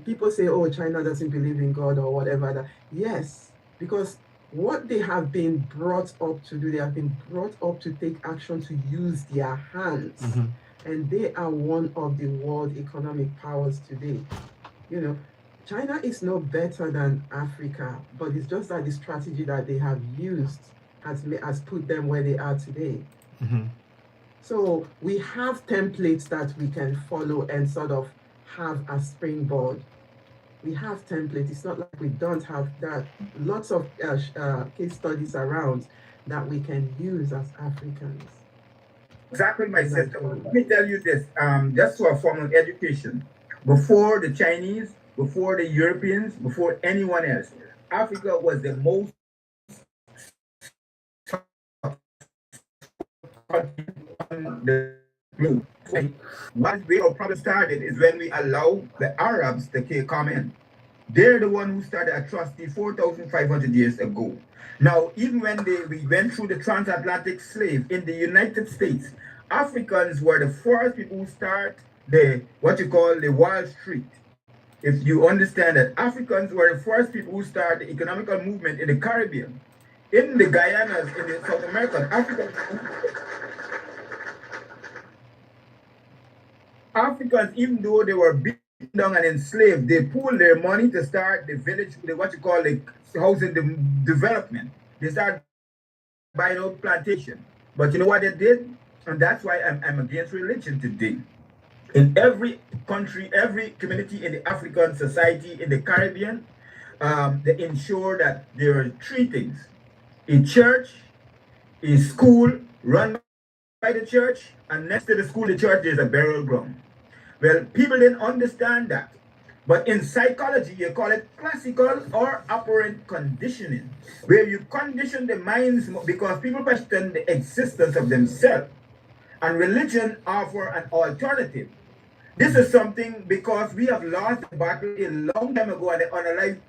People say, "Oh, China doesn't believe in God or whatever." Yes, because what they have been brought up to do, they have been brought up to take action, to use their hands, and they are one of the world economic powers today. China is no better than Africa, but it's just that the strategy that they have used has put them where they are today. So we have templates that we can follow and sort of have a springboard. We have templates. It's not like we don't have that. Lots of case studies around that we can use as Africans. Exactly, my sister. Let me tell you this, just to a formal education. Before the Chinese, before the Europeans, before anyone else, Africa was the most the globe. Once our problem started is when we allow the Arabs to come in. They're the one who started atrocity 4,500 years ago. Now, even when we went through the transatlantic slave in the United States, Africans were the first people who start what you call the Wall Street. If you understand that, Africans were the first people who started the economical movement in the Caribbean, in the Guyanas, in the South America. Africans, even though they were beaten down and enslaved, they pooled their money to start the village, what you call the housing development. They started buying out plantation. But you know what they did? And that's why I'm against religion today. In every country, every community in the African society, in the Caribbean, they ensure that there are three things: a church, a school run by the church, and next to the school, the church, there's a burial ground. Well, people didn't understand that. But in psychology, you call it classical or operant conditioning, where you condition the minds because people question the existence of themselves. And religion offers an alternative. This is something because we have lost the battle a long time ago and the unalive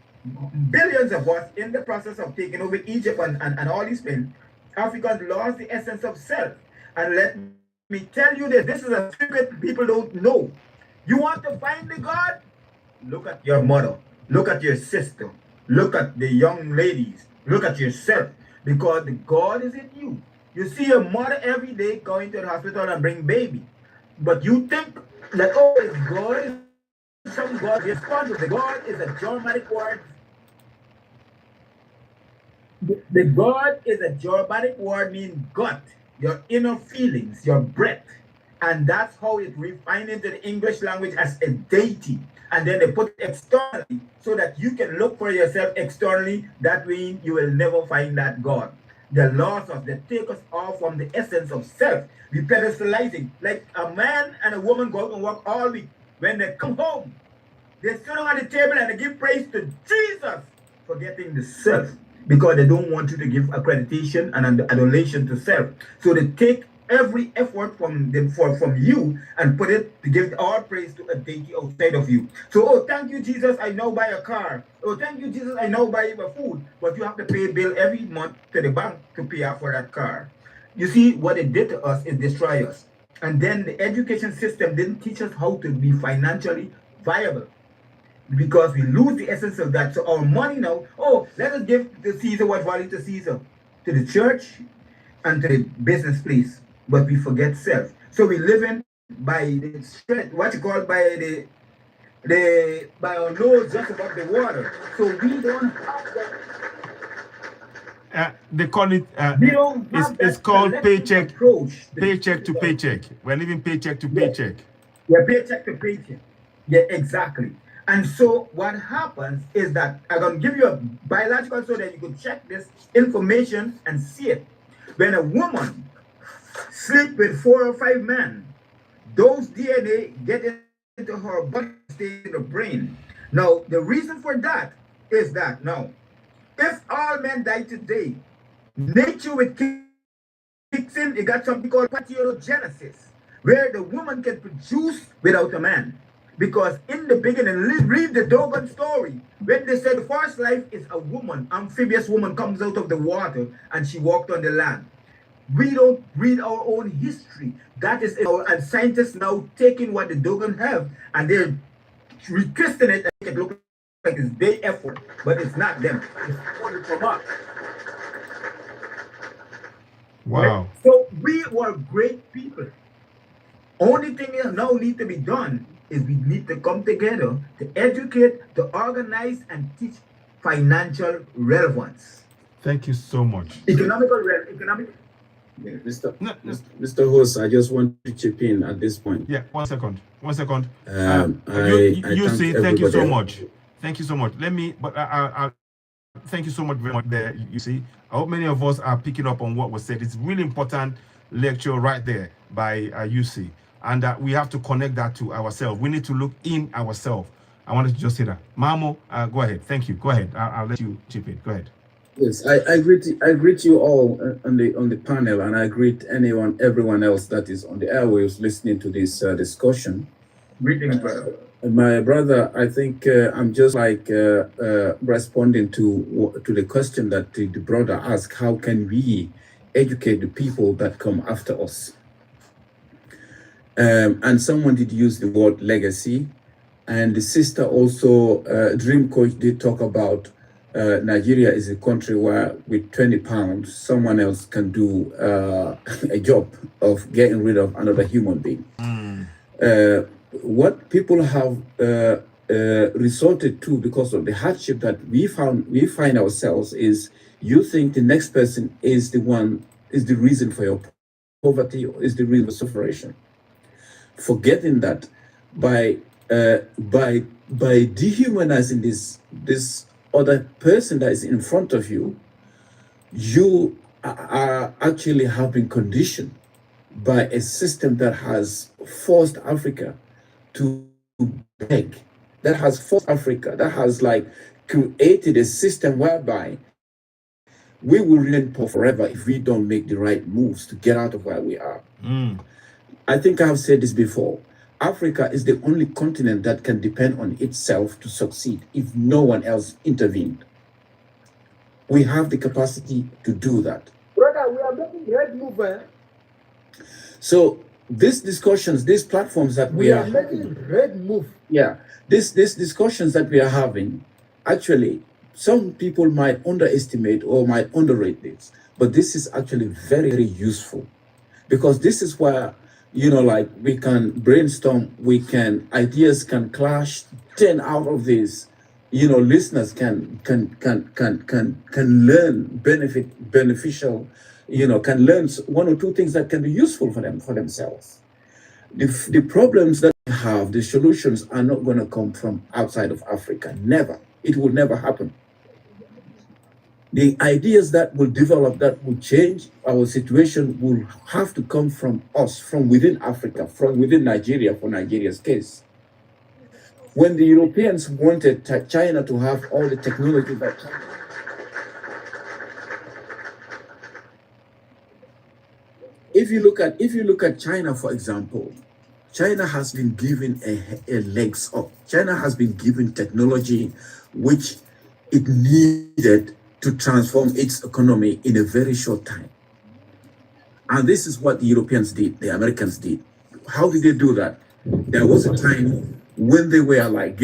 billions of us in the process of taking over Egypt and all these things, Africans lost the essence of self. And let me tell you this is a secret people don't know. You want to find the God? Look at your mother, look at your sister, look at the young ladies, look at yourself, because the God is in you. You see your mother every day going to the hospital and bring baby, but you think that, oh, it's God is some God responsible. The God is a Germanic word. The God is a Germanic word meaning gut, your inner feelings, your breath. And that's how it refined into the English language as a deity. And then they put it externally so that you can look for yourself externally. That way you will never find that God. The loss of they take us off from the essence of self. We pedestalizing. Like a man and a woman go out and work all week. When they come home, they sit down at the table and they give praise to Jesus, forgetting the self, because they don't want you to give accreditation and adulation to self. So they take every effort from them from you and put it to give all praise to a deity outside of you. So, oh, thank you, Jesus, I now buy a car. Oh, thank you, Jesus, I now buy a food. But you have to pay a bill every month to the bank to pay off for that car. You see, what it did to us is destroy us. And then the education system didn't teach us how to be financially viable, because we lose the essence of that. So our money now, oh, let us give to Caesar what value to Caesar, to the church and to the business place, but we forget self. So we live in by the strength, what you call by by our nose just above the water. So we don't have that. They call it We don't have it's that called collective paycheck approach. paycheck to paycheck. We're living paycheck to Yeah. paycheck. Yeah, paycheck to paycheck. Yeah, exactly. And so what happens is that I'm going to give you a biological so that you can check this information and see it. When a woman sleep with 4 or 5 men, those DNA get into her body, stay in the brain. Now, the reason for that is that now, if all men die today, nature would kicks in. You got something called parthenogenesis, where the woman can produce without a man. Because in the beginning, read the Dogon story. When they said the first life is a woman, amphibious woman comes out of the water and she walked on the land. We don't read our own history. That is, and scientists now taking what the Dogon have and they're retwisting it and make it look like it's their effort, but it's not them. It's only from us. Wow. Right? So we were great people. Only thing that now need to be done is we need to come together to educate, to organize, and teach financial relevance. Thank you so much. Economic. Yeah, Mr. No, no. Mr. Host, I just want to chip in at this point. Yeah, 1 second. 1 second. I see, thank thank you so everybody. much. Thank you so much. Let me, but I thank you so much very much there. You see, I hope many of us are picking up on what was said. It's really important lecture right there by UC. And we have to connect that to ourselves. We need to look in ourselves. I wanted to just say that. Mamo, go ahead. Thank you. Go ahead. I'll let you chip in. Go ahead. Yes, I greet you all on the panel, and I greet everyone else that is on the airwaves listening to this discussion. Greetings, brother. My brother, I think I'm just like responding to the question that the brother asked. How can we educate the people that come after us? And someone did use the word legacy, and the sister also, Dream Coach, did talk about Nigeria is a country where with 20 pounds, someone else can do a job of getting rid of another human being. What people have resorted to because of the hardship that we find ourselves is, you think the next person is the reason for your poverty, or is the reason for suffering, forgetting that by dehumanizing this other person that is in front of you, you are actually have been conditioned by a system that has forced Africa to beg, that has forced Africa, that has like created a system whereby we will remain poor forever if we don't make the right moves to get out of where we are. I think I have said this before. Africa is the only continent that can depend on itself to succeed if no one else intervened. We have the capacity to do that. Brother, we are making great move. So these discussions, these platforms that We are making great move. yeah, these discussions that we are having, actually, some people might underestimate or might underrate this, but this is actually very, very useful, because this is where, you know, like, we can brainstorm, ideas can clash. 10 out of these, you know, listeners can learn beneficial, you know, can learn one or two things that can be useful for themselves. The problems that we have, the solutions are not going to come from outside of Africa. Never. It will never happen. The ideas that will develop, that will change our situation, will have to come from us, from within Africa, from within Nigeria, for Nigeria's case. When the Europeans wanted China to have all the technology that China, if you look at China, for example, China has been given a legs up. China has been given technology which it needed to transform its economy in a very short time. And this is what the Europeans did, the Americans did. How did they do that? There was a time when they were like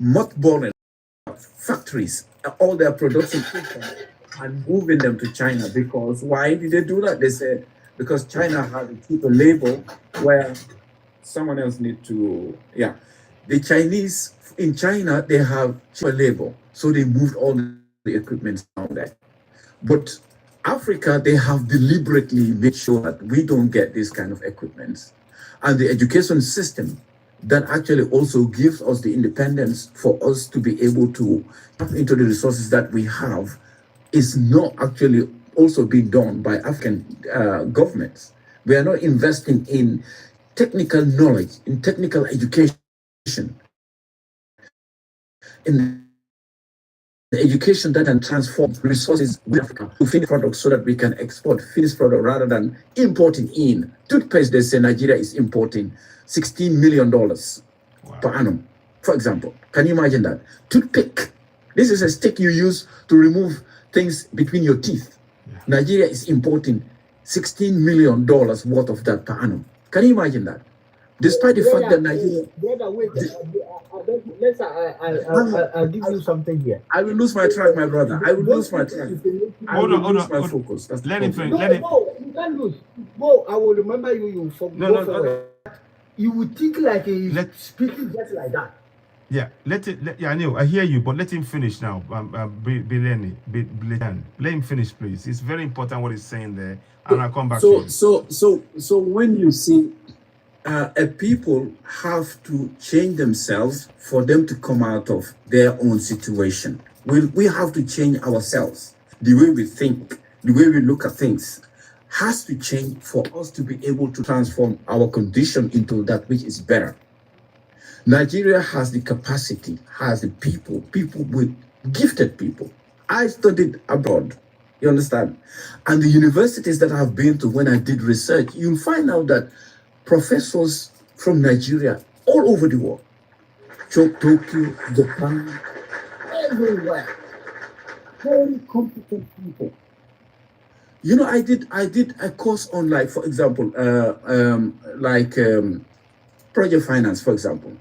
mothballing factories, all their production systems, and moving them to China. Because why did they do that? They said because China had a cheaper labor, where someone else need to, yeah. The Chinese in China, they have cheaper labor, so they moved all the equipment down there. But Africa, they have deliberately made sure that we don't get this kind of equipment. And the education system that actually also gives us the independence for us to be able to tap into the resources that we have is not actually also being done by African governments. We are not investing in technical knowledge, in technical education, in the education that can transform resources with Africa to finished products, so that we can export finished product rather than importing in. Toothpaste, they say Nigeria is importing $16 million per annum, for example. Can you imagine that? Toothpick. This is a stick you use to remove things between your teeth. Yeah. Nigeria is importing $16 million worth of that per annum. Can you imagine that? Despite the fact that Nigeria... Brother, wait. I'll give you something here. I will lose my track, my brother. I will lose my track. Hold on. My focus. That's let him finish. No, you can't lose. Bo, I will remember you. You forward. You would think like he's speaking just like that. Yeah, I know. I hear you, but let him finish now. Let him finish, please. It's very important what he's saying there, and I'll come back to you. So when you see a people have to change themselves for them to come out of their own situation. We have to change ourselves. The way we think, the way we look at things has to change for us to be able to transform our condition into that which is better. Nigeria has the capacity, has the people with gifted people. I studied abroad, you understand? And the universities that I've been to, when I did research, you'll find out that professors from Nigeria all over the world, Tokyo, Japan, everywhere, very competent people. You know, I did a course on, like, for example, project finance, for example,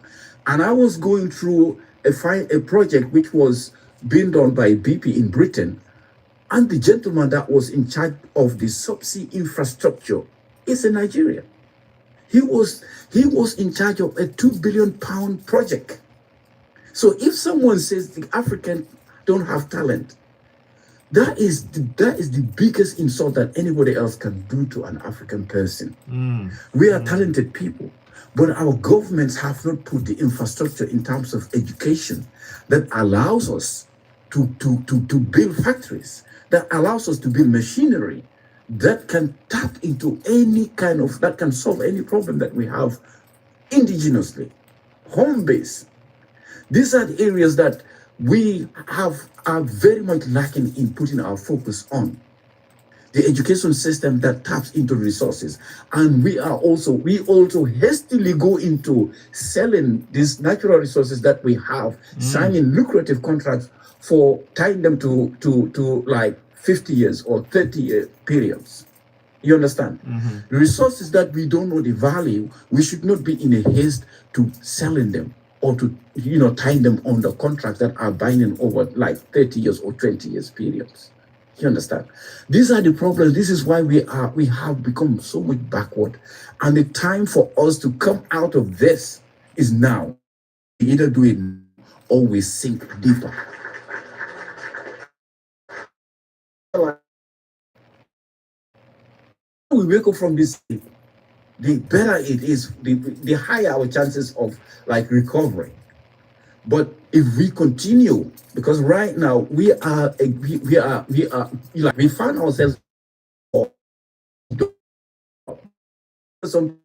and I was going through a project which was being done by BP in Britain, and the gentleman that was in charge of the subsea infrastructure is a Nigerian. He was in charge of a £2 billion project. So if someone says the African don't have talent, that is the biggest insult that anybody else can do to an African person. We are talented people, but our governments have not put the infrastructure in terms of education that allows us to build factories, that allows us to build machinery that can tap into that can solve any problem that we have indigenously, home base. These are the areas that we are very much lacking in putting our focus on. the education system that taps into resources, and we also hastily go into selling these natural resources that we have, signing lucrative contracts for tying them to like 50 years or 30-year periods. You understand? The resources that we don't know the value, we should not be in a haste to selling them or to tying them under contracts that are binding over like 30 years or 20 years periods. You understand? These are the problems. This is why we have become so much backward. And the time for us to come out of this is now. We either do it or we sink deeper. We wake up from this sleep, the better it is, the higher our chances of like recovery. But if we continue, because right now we find ourselves some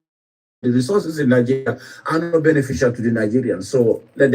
the resources in Nigeria are not beneficial to the Nigerians. So let